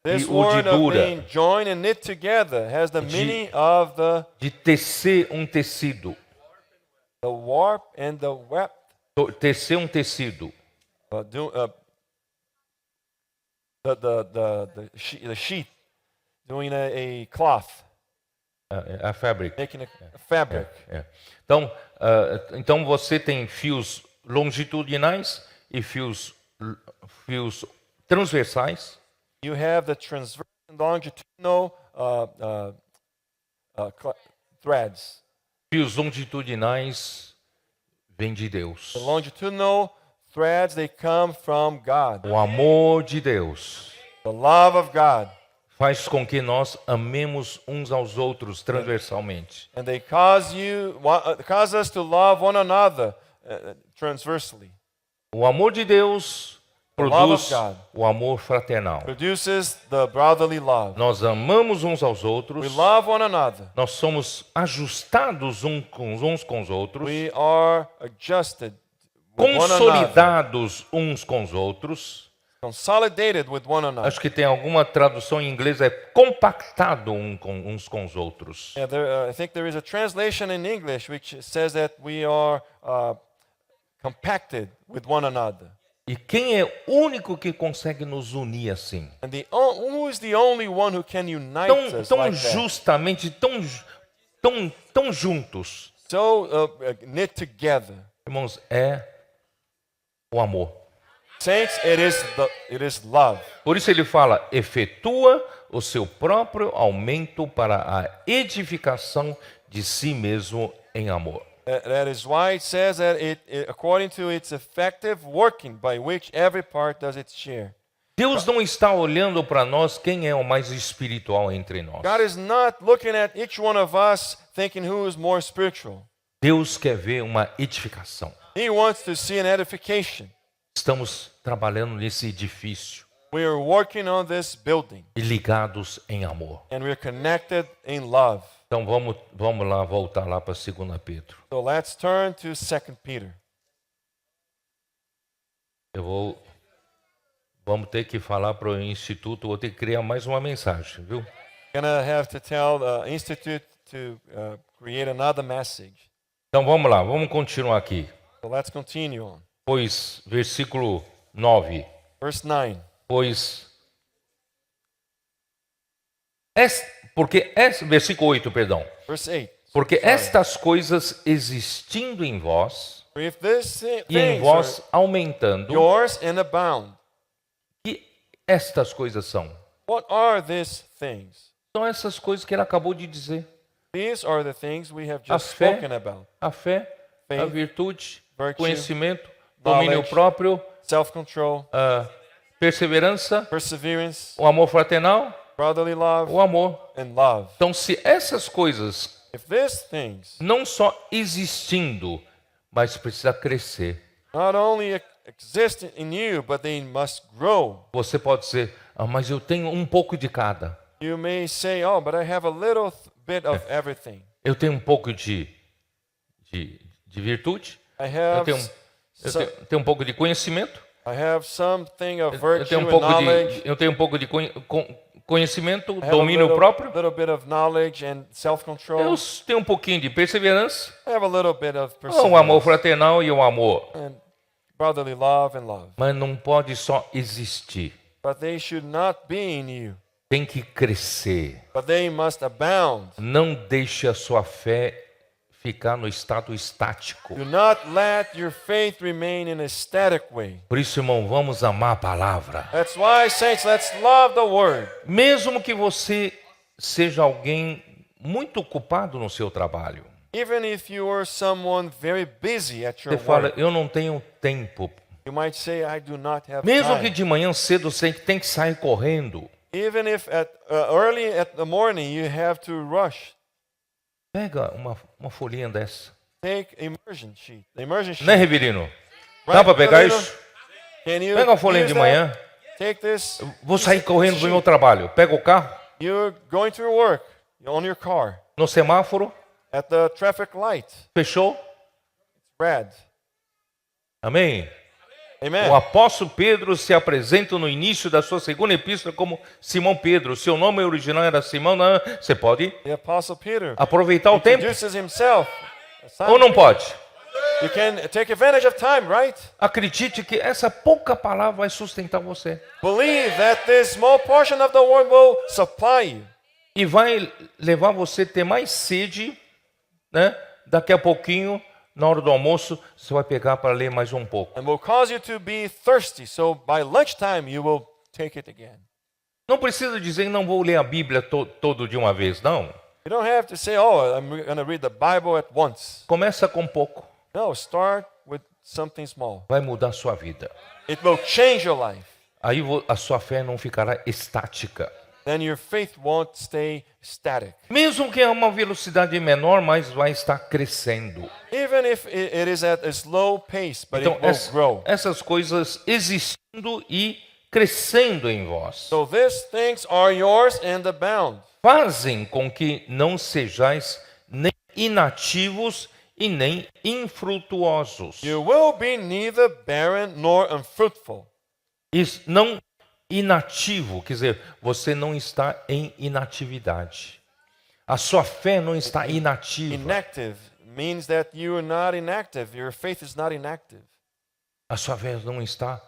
Speaker 2: This
Speaker 1: E
Speaker 2: word of
Speaker 1: urdidura.
Speaker 2: being joined and knit together has the meaning of
Speaker 1: de tecer um tecido,
Speaker 2: the warp and the weft.
Speaker 1: tecer um tecido,
Speaker 2: The sheath, doing a cloth,
Speaker 1: a fabric.
Speaker 2: making a fabric.
Speaker 1: É. Então você tem fios longitudinais e fios transversais.
Speaker 2: You have the transverse and longitudinal threads.
Speaker 1: Fios longitudinais vêm de Deus.
Speaker 2: The longitudinal threads, they come from God.
Speaker 1: O amor de Deus
Speaker 2: The love of God.
Speaker 1: faz com que nós amemos uns aos outros transversalmente.
Speaker 2: And they cause us to love one another transversely.
Speaker 1: O amor de Deus
Speaker 2: love
Speaker 1: produz
Speaker 2: of God.
Speaker 1: o amor fraternal.
Speaker 2: Produces the brotherly love.
Speaker 1: Nós amamos uns aos outros.
Speaker 2: We love one another.
Speaker 1: Nós somos ajustados uns com os outros.
Speaker 2: We are adjusted with one another.
Speaker 1: Consolidados uns com os outros.
Speaker 2: Consolidated with one another.
Speaker 1: Acho que tem alguma tradução em inglês, é compactado uns com os outros.
Speaker 2: Yeah, I think there is a translation in English which says that we are compacted with one another.
Speaker 1: E quem é o único que consegue nos unir assim?
Speaker 2: And who is the only one who can unite us
Speaker 1: Tão
Speaker 2: like that?
Speaker 1: justamente, tão juntos.
Speaker 2: So knit together.
Speaker 1: Irmãos, é o amor.
Speaker 2: Saints, it is love.
Speaker 1: Por isso ele fala, efetua o seu próprio aumento para a edificação de si mesmo em amor.
Speaker 2: That is why it says that according to its effective working by which every part does its share.
Speaker 1: Deus não está olhando para nós quem é o mais espiritual entre nós.
Speaker 2: God is not looking at each one of us thinking who is more spiritual.
Speaker 1: Deus quer ver uma edificação.
Speaker 2: He wants to see an edification.
Speaker 1: Estamos trabalhando nesse edifício
Speaker 2: We are working on this building
Speaker 1: e ligados em amor.
Speaker 2: and we are connected in love.
Speaker 1: Então vamos lá voltar lá para 2 Pedro.
Speaker 2: So let's turn to 2 Peter.
Speaker 1: Vamos ter que falar para o instituto, vou ter que criar mais uma mensagem, viu?
Speaker 2: Gonna have to tell the institute to create another message.
Speaker 1: Então vamos lá, vamos continuar aqui.
Speaker 2: So let's continue on.
Speaker 1: Pois, versículo 9.
Speaker 2: Verse 9.
Speaker 1: Versículo 8, perdão.
Speaker 2: Verse 8.
Speaker 1: Porque
Speaker 2: Sorry.
Speaker 1: estas coisas existindo em vós
Speaker 2: For if these
Speaker 1: e em
Speaker 2: things
Speaker 1: vós
Speaker 2: are
Speaker 1: aumentando,
Speaker 2: yours and abound,
Speaker 1: que estas coisas são?
Speaker 2: what are these things?
Speaker 1: São essas coisas que ele acabou de dizer.
Speaker 2: These are the things we have
Speaker 1: A
Speaker 2: just
Speaker 1: fé,
Speaker 2: spoken about.
Speaker 1: a fé, a
Speaker 2: Faith,
Speaker 1: virtude,
Speaker 2: virtue,
Speaker 1: conhecimento, domínio
Speaker 2: knowledge,
Speaker 1: próprio,
Speaker 2: Self-control,
Speaker 1: a perseverança,
Speaker 2: perseverance,
Speaker 1: o amor fraternal,
Speaker 2: brotherly love,
Speaker 1: o amor.
Speaker 2: and love.
Speaker 1: Então, se essas coisas
Speaker 2: If these things
Speaker 1: não só existindo, mas precisa crescer.
Speaker 2: not only exist in you, but they must grow.
Speaker 1: Você pode dizer, mas eu tenho um pouco de cada.
Speaker 2: You may say, oh, but I have a little bit of everything.
Speaker 1: Eu tenho um pouco de virtude,
Speaker 2: I
Speaker 1: eu
Speaker 2: have,
Speaker 1: tenho, tenho um pouco de conhecimento,
Speaker 2: I have something of
Speaker 1: eu
Speaker 2: virtue
Speaker 1: tenho um
Speaker 2: and
Speaker 1: pouco
Speaker 2: knowledge.
Speaker 1: eu tenho um pouco de conhecimento,
Speaker 2: I have
Speaker 1: domínio próprio.
Speaker 2: little bit of knowledge and self-control.
Speaker 1: Eu tenho um pouquinho de perseverança,
Speaker 2: I have a little bit of
Speaker 1: o amor
Speaker 2: perseverance
Speaker 1: fraternal e o amor.
Speaker 2: and brotherly love and love.
Speaker 1: Mas não pode só existir,
Speaker 2: But they should not be in you,
Speaker 1: tem que crescer.
Speaker 2: but they must abound.
Speaker 1: Não deixe a sua fé ficar no estado estático.
Speaker 2: Do not let your faith remain in a static way.
Speaker 1: Por isso, irmão, vamos amar a palavra.
Speaker 2: That's why, saints, let's love the word.
Speaker 1: Mesmo que você seja alguém muito ocupado no seu trabalho.
Speaker 2: Even if you are someone very busy at your
Speaker 1: Você fala,
Speaker 2: work,
Speaker 1: eu não tenho tempo.
Speaker 2: you might say, I do not have
Speaker 1: Mesmo que
Speaker 2: time.
Speaker 1: de manhã cedo você tem que sair correndo.
Speaker 2: Even if early at the morning you have to rush,
Speaker 1: Pega uma folhinha dessa.
Speaker 2: take immersion sheet. The immersion sheet.
Speaker 1: Né, Riverino? Dá
Speaker 2: Right,
Speaker 1: para pegar
Speaker 2: Riverino?
Speaker 1: isso?
Speaker 2: Can you
Speaker 1: Pega uma folhinha
Speaker 2: use
Speaker 1: de
Speaker 2: that?
Speaker 1: manhã.
Speaker 2: Take this.
Speaker 1: Vou sair correndo do meu trabalho. Pega o carro,
Speaker 2: You're going to your work. You're on your car.
Speaker 1: no semáforo,
Speaker 2: At the traffic light.
Speaker 1: fechou.
Speaker 2: Red.
Speaker 1: Amém?
Speaker 2: Amen.
Speaker 1: O apóstolo Pedro se apresenta no início da sua segunda epístola como Simão Pedro. Seu nome original era Simão. Não, você pode
Speaker 2: The Apostle Peter
Speaker 1: aproveitar o tempo
Speaker 2: introduces himself.
Speaker 1: ou não pode?
Speaker 2: You can take advantage of time, right?
Speaker 1: Acredite que essa pouca palavra vai sustentar você.
Speaker 2: Believe that this small portion of the word will supply you.
Speaker 1: E vai levar você a ter mais sede, né? Daqui a pouquinho, na hora do almoço, você vai pegar para ler mais um pouco.
Speaker 2: And will cause you to be thirsty. So by lunchtime, you will take it again.
Speaker 1: Não precisa dizer que não vou ler a Bíblia todo de uma vez, não.
Speaker 2: You don't have to say, oh, I'm going to read the Bible at once.
Speaker 1: Começa com pouco.
Speaker 2: No, start with something small.
Speaker 1: Vai mudar a sua vida.
Speaker 2: It will change your life.
Speaker 1: Aí a sua fé não ficará estática.
Speaker 2: Then your faith won't stay static.
Speaker 1: Mesmo que a uma velocidade menor, mas vai estar crescendo.
Speaker 2: Even if it is at a slow pace, but
Speaker 1: Então,
Speaker 2: it will grow.
Speaker 1: essas coisas existindo e crescendo em vós
Speaker 2: So these things are yours and abound.
Speaker 1: fazem com que não sejais nem inativos e nem infrutuosos.
Speaker 2: You will be neither barren nor unfruitful.
Speaker 1: Isso, não inativo, quer dizer, você não está em inatividade. A sua fé não está inativa.
Speaker 2: Inactive means that you are not inactive. Your faith is not inactive.
Speaker 1: A sua fé não está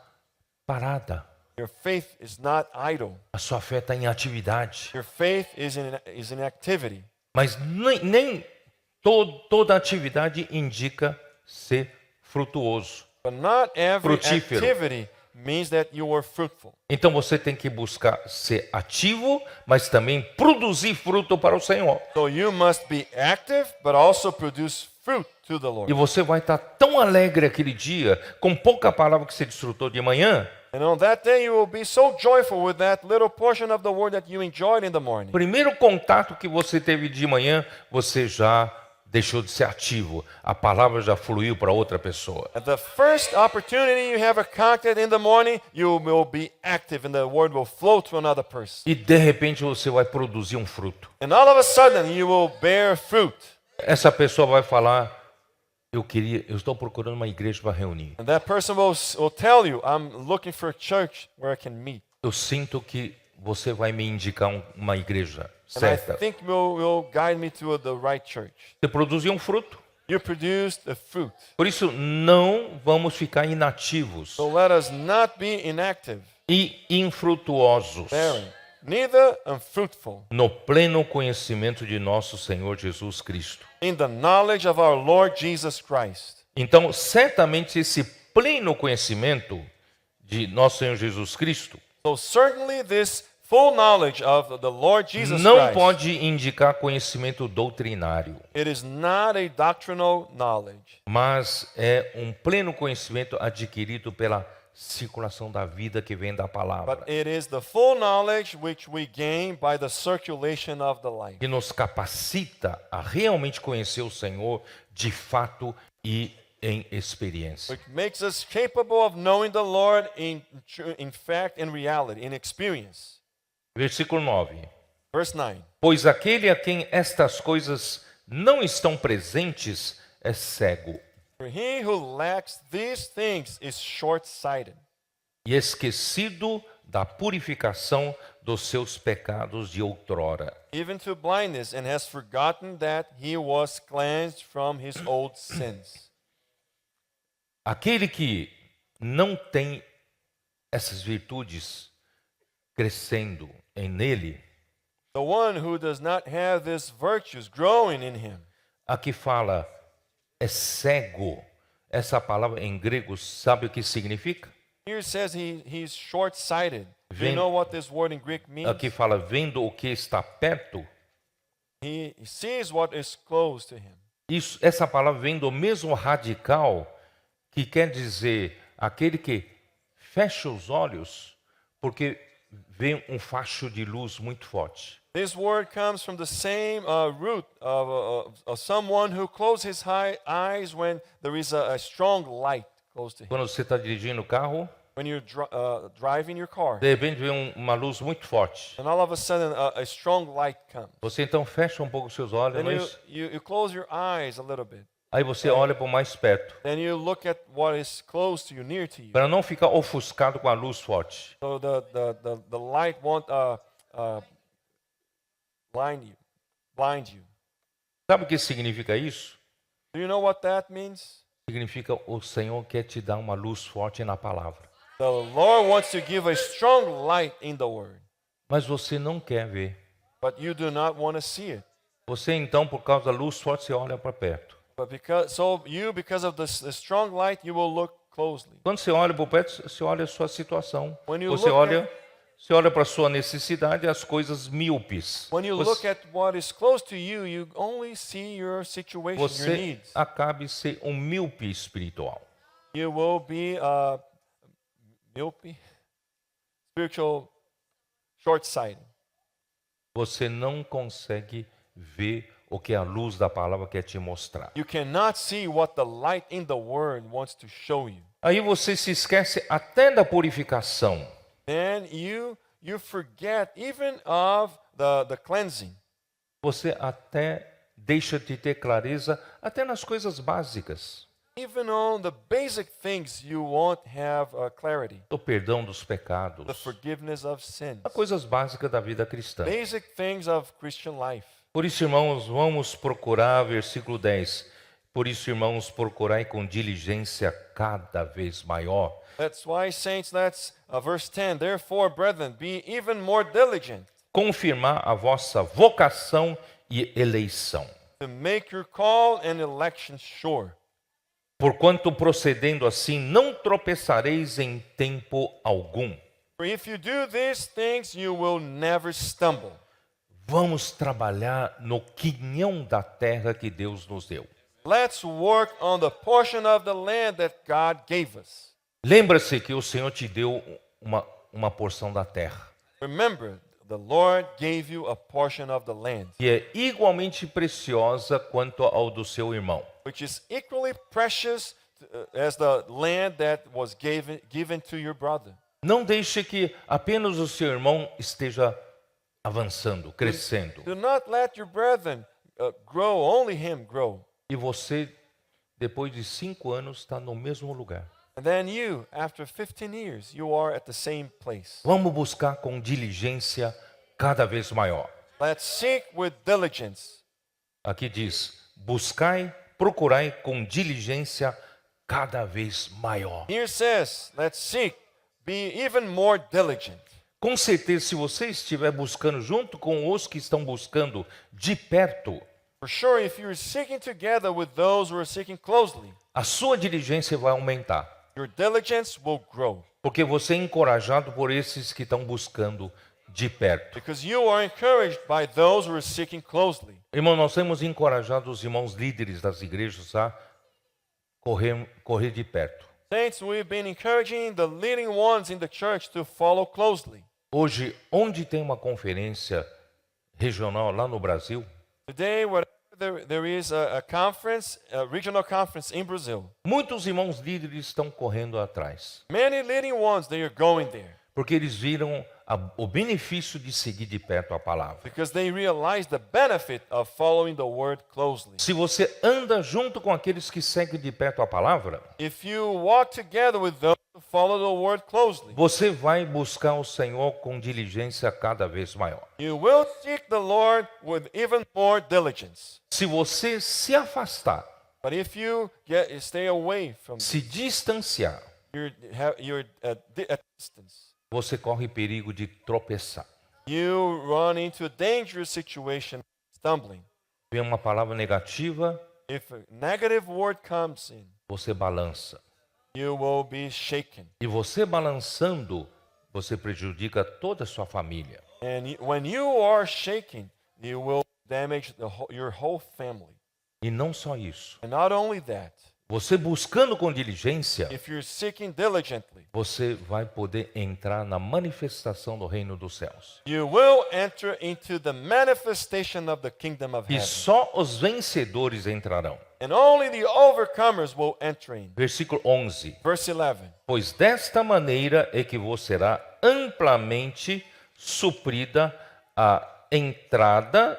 Speaker 1: parada.
Speaker 2: Your faith is not idle.
Speaker 1: A sua fé está em atividade.
Speaker 2: Your faith is in activity.
Speaker 1: Mas nem toda atividade indica ser frutuoso.
Speaker 2: But not every
Speaker 1: Frutífero.
Speaker 2: activity means that you are fruitful.
Speaker 1: Então você tem que buscar ser ativo, mas também produzir fruto para o Senhor.
Speaker 2: So you must be active, but also produce fruit to the
Speaker 1: E
Speaker 2: Lord.
Speaker 1: você vai estar tão alegre aquele dia, com pouca palavra que você desfrutou de manhã.
Speaker 2: And on that day you will be so joyful with that little portion of the word that you enjoyed in the morning.
Speaker 1: Primeiro contato que você teve de manhã, você já deixou de ser ativo. A palavra já fluiu para outra pessoa.
Speaker 2: At the first opportunity you have a contact in the morning, you will be active and the word will flow to another person.
Speaker 1: E de repente você vai produzir um fruto.
Speaker 2: And all of a sudden you will bear fruit.
Speaker 1: Essa pessoa vai falar: eu estou procurando uma igreja para reunir.
Speaker 2: And that person will tell you, I'm looking for a church where I can meet.
Speaker 1: Eu sinto que você vai me indicar uma igreja
Speaker 2: And I
Speaker 1: certa.
Speaker 2: think will guide me to the right church.
Speaker 1: Você produziu um fruto.
Speaker 2: You produced a fruit.
Speaker 1: Por isso, não vamos ficar inativos
Speaker 2: So let us not be inactive,
Speaker 1: e infrutuosos
Speaker 2: barren, neither unfruitful,
Speaker 1: no pleno conhecimento de nosso Senhor Jesus Cristo.
Speaker 2: in the knowledge of our Lord Jesus Christ.
Speaker 1: Então, certamente esse pleno conhecimento de nosso Senhor Jesus Cristo
Speaker 2: So certainly this full knowledge of the Lord Jesus
Speaker 1: não
Speaker 2: Christ,
Speaker 1: pode indicar conhecimento doutrinário,
Speaker 2: it is not a doctrinal knowledge,
Speaker 1: mas é um pleno conhecimento adquirido pela circulação da vida que vem da palavra,
Speaker 2: but it is the full knowledge which we gain by the circulation of the life.
Speaker 1: que nos capacita a realmente conhecer o Senhor de fato e em experiência.
Speaker 2: Which makes us capable of knowing the Lord in fact, in reality, in experience.
Speaker 1: Versículo 9.
Speaker 2: Verse 9.
Speaker 1: Pois aquele a quem estas coisas não estão presentes é cego
Speaker 2: For he who lacks these things is short-sighted,
Speaker 1: e esquecido da purificação dos seus pecados de outrora.
Speaker 2: even to blindness, and has forgotten that he was cleansed from his old sins.
Speaker 1: Aquele que não tem essas virtudes crescendo nele,
Speaker 2: The one who does not have these virtues growing in him.
Speaker 1: aqui fala é cego. Essa palavra em grego, sabe o que significa?
Speaker 2: Here it says he's short-sighted. Do you
Speaker 1: Vem-
Speaker 2: know what this word in Greek means?
Speaker 1: Aqui fala vendo o que está perto.
Speaker 2: He sees what is close to him.
Speaker 1: Essa palavra vem do mesmo radical que quer dizer aquele que fecha os olhos porque vê um facho de luz muito forte.
Speaker 2: This word comes from the same root of someone who closes his eyes when there is a strong light close to him.
Speaker 1: Quando você está dirigindo o carro,
Speaker 2: When you're driving your car,
Speaker 1: de repente vê uma luz muito forte.
Speaker 2: and all of a sudden a strong light comes.
Speaker 1: Você então fecha um pouco os seus olhos,
Speaker 2: Then
Speaker 1: mas
Speaker 2: you close your eyes a little bit.
Speaker 1: aí você olha para o mais perto,
Speaker 2: Then you look at what is close to you, near to you.
Speaker 1: para não ficar ofuscado com a luz forte.
Speaker 2: So the light won't blind you.
Speaker 1: Sabe o que significa isso?
Speaker 2: Do you know what that means?
Speaker 1: Significa o Senhor quer te dar uma luz forte na palavra.
Speaker 2: The Lord wants to give a strong light in the Word,
Speaker 1: Mas você não quer ver.
Speaker 2: but you do not want to see it.
Speaker 1: Você então, por causa da luz forte, você olha para perto.
Speaker 2: But because of the strong light, you will look closely.
Speaker 1: Quando você olha para perto, você olha a sua situação.
Speaker 2: When you
Speaker 1: Você
Speaker 2: look
Speaker 1: olha para a sua necessidade e as coisas míopes.
Speaker 2: When you look at what is close to you, you only see your situation, your
Speaker 1: Você
Speaker 2: needs.
Speaker 1: acabe ser um míope espiritual.
Speaker 2: You will be myope, spiritual short-sighted.
Speaker 1: Você não consegue ver o que a luz da palavra quer te mostrar.
Speaker 2: You cannot see what the light in the Word wants to show you.
Speaker 1: Aí você se esquece até da purificação.
Speaker 2: Then you forget even of the cleansing.
Speaker 1: Você até deixa de ter clareza até nas coisas básicas.
Speaker 2: Even on the basic things, you won't have clarity.
Speaker 1: O perdão dos
Speaker 2: The
Speaker 1: pecados.
Speaker 2: forgiveness of sins.
Speaker 1: As coisas básicas da vida cristã.
Speaker 2: Basic things of Christian life.
Speaker 1: Por isso, irmãos, vamos procurar, versículo 10. Por isso, irmãos, procurai com diligência cada vez maior.
Speaker 2: That's why, saints, that's verse 10. Therefore, brethren, be even more diligent
Speaker 1: Confirmar a vossa vocação e eleição.
Speaker 2: to make your call and election sure.
Speaker 1: Porquanto procedendo assim, não tropeçareis em tempo algum.
Speaker 2: For if you do these things, you will never stumble.
Speaker 1: Vamos trabalhar no quinhão da terra que Deus nos deu.
Speaker 2: Let's work on the portion of the land that God gave us.
Speaker 1: Lembra-se que o Senhor te deu uma porção da terra,
Speaker 2: Remember, the Lord gave you a portion of the land,
Speaker 1: que é igualmente preciosa quanto ao do seu irmão.
Speaker 2: which is equally precious as the land that was given to your brother.
Speaker 1: Não deixe que apenas o seu irmão esteja avançando, crescendo.
Speaker 2: Do not let your brethren grow, only him grow.
Speaker 1: E você, depois de 5 anos, está no mesmo lugar.
Speaker 2: And then you, after 15 years, you are at the same place.
Speaker 1: Vamos buscar com diligência cada vez maior.
Speaker 2: Let's seek with diligence.
Speaker 1: Aqui diz: buscai, procurai com diligência cada vez maior.
Speaker 2: Here says, let's seek, be even more diligent.
Speaker 1: Com certeza, se você estiver buscando junto com os que estão buscando de perto,
Speaker 2: For sure, if you're seeking together with those who are seeking closely,
Speaker 1: a sua diligência vai aumentar.
Speaker 2: your diligence will grow.
Speaker 1: Porque você é encorajado por esses que estão buscando de perto.
Speaker 2: Because you are encouraged by those who are seeking closely.
Speaker 1: Irmão, nós temos encorajado os irmãos líderes das igrejas a correr de perto.
Speaker 2: Saints, we've been encouraging the leading ones in the church to follow closely.
Speaker 1: Hoje, onde tem uma conferência regional lá no Brasil,
Speaker 2: Today, wherever there is a conference, a regional conference in Brazil,
Speaker 1: muitos irmãos líderes estão correndo atrás.
Speaker 2: many leading ones, they are going there.
Speaker 1: Porque eles viram o benefício de seguir de perto a palavra.
Speaker 2: because they realize the benefit of following the word closely.
Speaker 1: Se você anda junto com aqueles que seguem de perto a palavra,
Speaker 2: If you walk together with those who follow the word closely,
Speaker 1: você vai buscar o Senhor com diligência cada vez maior.
Speaker 2: you will seek the Lord with even more diligence.
Speaker 1: Se você se afastar,
Speaker 2: But if you stay away from,
Speaker 1: se distanciar,
Speaker 2: you're at distance,
Speaker 1: você corre perigo de tropeçar.
Speaker 2: you run into a dangerous situation, stumbling.
Speaker 1: Vem uma palavra negativa,
Speaker 2: If a negative word comes in,
Speaker 1: você balança.
Speaker 2: you will be shaken.
Speaker 1: E você balançando, você prejudica toda a sua família.
Speaker 2: And when you are shaken, you will damage your whole family.
Speaker 1: E não só isso.
Speaker 2: And not only that,
Speaker 1: Você buscando com diligência,
Speaker 2: if you're seeking diligently,
Speaker 1: você vai poder entrar na manifestação do reino dos céus.
Speaker 2: you will enter into the manifestation of the kingdom of
Speaker 1: E
Speaker 2: heaven.
Speaker 1: só os vencedores entrarão.
Speaker 2: And only the overcomers will enter in.
Speaker 1: Versículo 11.
Speaker 2: Verse 11.
Speaker 1: Pois desta maneira é que vos será amplamente suprida a entrada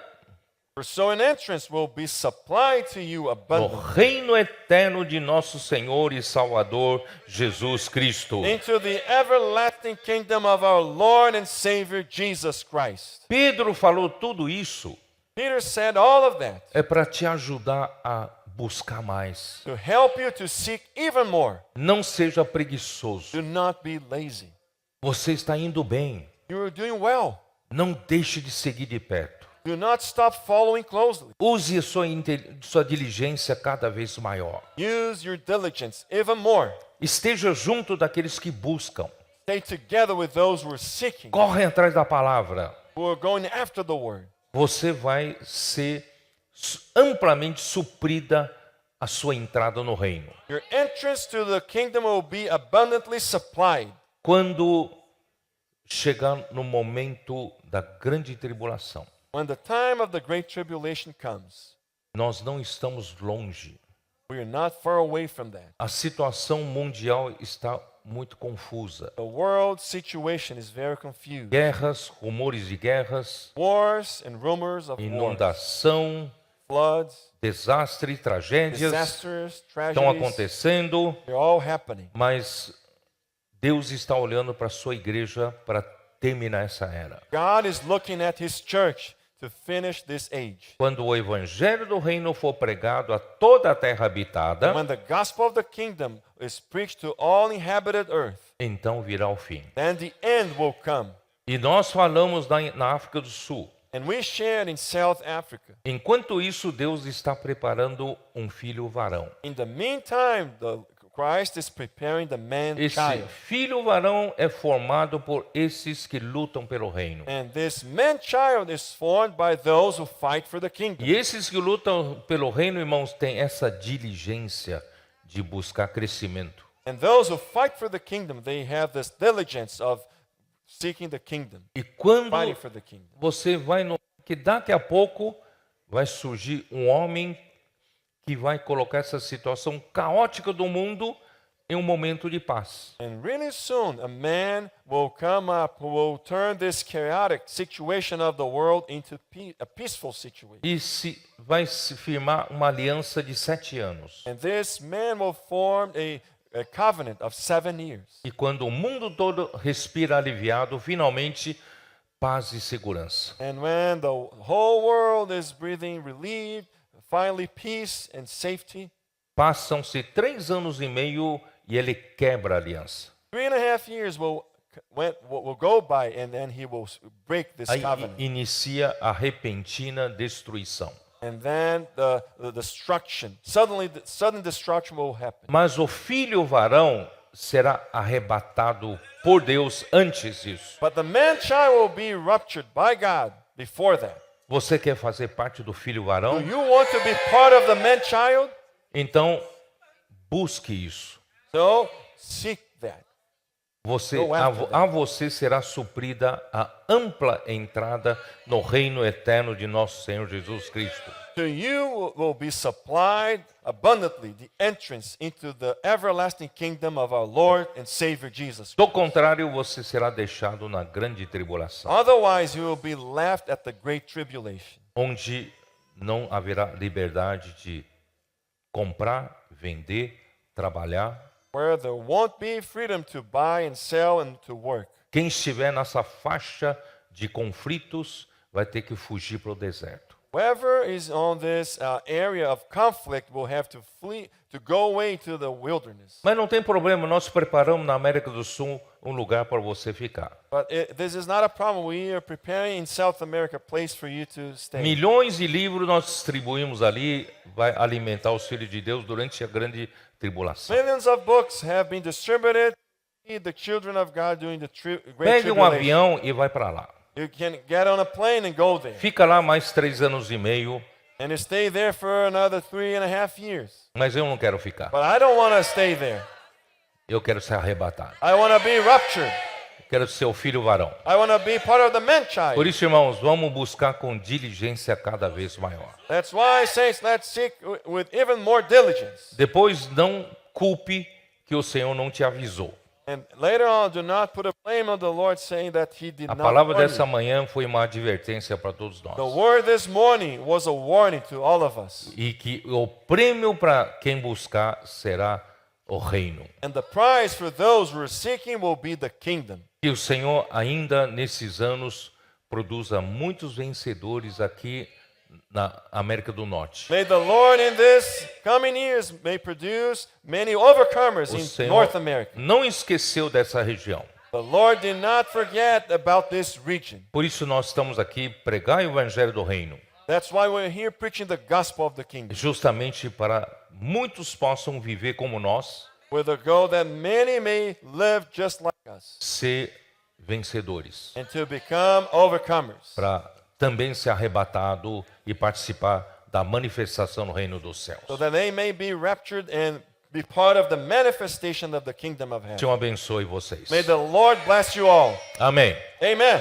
Speaker 2: For so an entrance will be supplied to you
Speaker 1: no
Speaker 2: abundantly
Speaker 1: reino eterno de nosso Senhor e Salvador Jesus Cristo.
Speaker 2: into the everlasting kingdom of our Lord and Savior Jesus Christ.
Speaker 1: Pedro falou tudo isso
Speaker 2: Peter said all of that
Speaker 1: é para te ajudar a buscar mais.
Speaker 2: to help you to seek even more.
Speaker 1: Não seja preguiçoso.
Speaker 2: Do not be lazy.
Speaker 1: Você está indo bem.
Speaker 2: You are doing well.
Speaker 1: Não deixe de seguir de perto.
Speaker 2: Do not stop following closely.
Speaker 1: Use a sua diligência cada vez maior.
Speaker 2: Use your diligence even more.
Speaker 1: Esteja junto daqueles que buscam.
Speaker 2: Stay together with those who are seeking,
Speaker 1: Corre atrás da palavra.
Speaker 2: who are going after the word.
Speaker 1: Você vai ser amplamente suprida a sua entrada no reino.
Speaker 2: Your entrance to the kingdom will be abundantly supplied.
Speaker 1: Quando chegar no momento da grande tribulação,
Speaker 2: When the time of the great tribulation comes,
Speaker 1: nós não estamos longe.
Speaker 2: we are not far away from that.
Speaker 1: A situação mundial está muito confusa.
Speaker 2: The world situation is very confused.
Speaker 1: Guerras, rumores de guerras,
Speaker 2: Wars and rumors of wars,
Speaker 1: inundação,
Speaker 2: floods,
Speaker 1: desastre, tragédias
Speaker 2: disasters,
Speaker 1: estão
Speaker 2: tragedies,
Speaker 1: acontecendo,
Speaker 2: they're all happening.
Speaker 1: mas Deus está olhando para a sua igreja para terminar essa era.
Speaker 2: God is looking at his church to finish this age.
Speaker 1: Quando o evangelho do reino for pregado a toda a terra habitada,
Speaker 2: When the gospel of the kingdom is preached to all inhabited earth,
Speaker 1: então virá o fim.
Speaker 2: then the end will come.
Speaker 1: E nós falamos na África do Sul.
Speaker 2: And we shared in South Africa.
Speaker 1: Enquanto isso, Deus está preparando um filho varão.
Speaker 2: In the meantime, Christ is preparing the man
Speaker 1: Esse
Speaker 2: child.
Speaker 1: filho varão é formado por esses que lutam pelo reino.
Speaker 2: And this man child is formed by those who fight for the kingdom.
Speaker 1: E esses que lutam pelo reino, irmãos, têm essa diligência de buscar crescimento.
Speaker 2: And those who fight for the kingdom, they have this diligence of seeking the kingdom,
Speaker 1: E quando
Speaker 2: fighting for the kingdom.
Speaker 1: você vai que daqui a pouco vai surgir um homem que vai colocar essa situação caótica do mundo em um momento de paz.
Speaker 2: And really soon, a man will come up who will turn this chaotic situation of the world into a peaceful situation.
Speaker 1: E vai se firmar uma aliança de 7 anos.
Speaker 2: And this man will form a covenant of 7 years.
Speaker 1: E quando o mundo todo respira aliviado, finalmente paz e segurança.
Speaker 2: And when the whole world is breathing relieved, finally peace and safety,
Speaker 1: Passam-se 3 anos e meio e ele quebra a aliança.
Speaker 2: 3.5 years will go by, and then he will break this
Speaker 1: Aí
Speaker 2: covenant.
Speaker 1: inicia a repentina destruição.
Speaker 2: And then the destruction, sudden destruction will happen.
Speaker 1: Mas o filho varão será arrebatado por Deus antes disso.
Speaker 2: But the man child will be ruptured by God before that.
Speaker 1: Você quer fazer parte do filho
Speaker 2: Do
Speaker 1: varão?
Speaker 2: you want to be part of the man child?
Speaker 1: Então, busque isso.
Speaker 2: So seek that.
Speaker 1: Você, a você será suprida a ampla entrada no reino eterno de nosso Senhor Jesus Cristo.
Speaker 2: To you will be supplied abundantly the entrance into the everlasting kingdom of our Lord and Savior Jesus.
Speaker 1: Do contrário, você será deixado na grande tribulação,
Speaker 2: Otherwise, you will be left at the great tribulation,
Speaker 1: onde não haverá liberdade de comprar, vender, trabalhar.
Speaker 2: where there won't be freedom to buy and sell and to work.
Speaker 1: Quem estiver nessa faixa de conflitos vai ter que fugir para o deserto.
Speaker 2: Whoever is on this area of conflict will have to flee, to go away to the wilderness.
Speaker 1: Mas não tem problema, nós preparamos na América do Sul um lugar para você ficar.
Speaker 2: But this is not a problem. We are preparing in South America a place for you to stay.
Speaker 1: Milhões de livros nós distribuímos ali, vai alimentar os filhos de Deus durante a grande tribulação.
Speaker 2: Millions of books have been distributed to feed the children of God during the great
Speaker 1: Pegue um
Speaker 2: tribulation.
Speaker 1: avião e vai para lá.
Speaker 2: You can get on a plane and go there.
Speaker 1: Fica lá mais 3 anos e meio,
Speaker 2: And you stay there for another 3.5 years.
Speaker 1: mas eu não quero ficar.
Speaker 2: But I don't want to stay there.
Speaker 1: Eu quero ser arrebatado.
Speaker 2: I want to be raptured.
Speaker 1: Quero ser o filho varão.
Speaker 2: I want to be part of the man child.
Speaker 1: Por isso, irmãos, vamos buscar com diligência cada vez maior.
Speaker 2: That's why, saints, let's seek with even more diligence.
Speaker 1: Depois, não culpe que o Senhor não te avisou.
Speaker 2: And later on, do not put a blame on the Lord saying that He did
Speaker 1: A
Speaker 2: not
Speaker 1: palavra
Speaker 2: warn
Speaker 1: dessa
Speaker 2: you.
Speaker 1: manhã foi uma advertência para todos nós.
Speaker 2: The word this morning was a warning to all of us.
Speaker 1: E que o prêmio para quem buscar será o reino.
Speaker 2: And the prize for those who are seeking will be the kingdom.
Speaker 1: Que o Senhor ainda nesses anos produza muitos vencedores aqui na América do Norte.
Speaker 2: May the Lord in this coming years may produce many overcomers
Speaker 1: O
Speaker 2: in
Speaker 1: Senhor
Speaker 2: North America.
Speaker 1: não esqueceu dessa região.
Speaker 2: The Lord did not forget about this region.
Speaker 1: Por isso nós estamos aqui pregar o evangelho do reino,
Speaker 2: That's why we're here preaching the gospel of the kingdom,
Speaker 1: justamente para muitos possam viver como nós,
Speaker 2: with the goal that many may live just like us
Speaker 1: ser vencedores,
Speaker 2: and to become overcomers,
Speaker 1: para também ser arrebatado e participar da manifestação do reino dos céus.
Speaker 2: so that they may be raptured and be part of the manifestation of the kingdom of heaven.
Speaker 1: Deus abençoe vocês.
Speaker 2: May the Lord bless you all.
Speaker 1: Amém.
Speaker 2: Amen.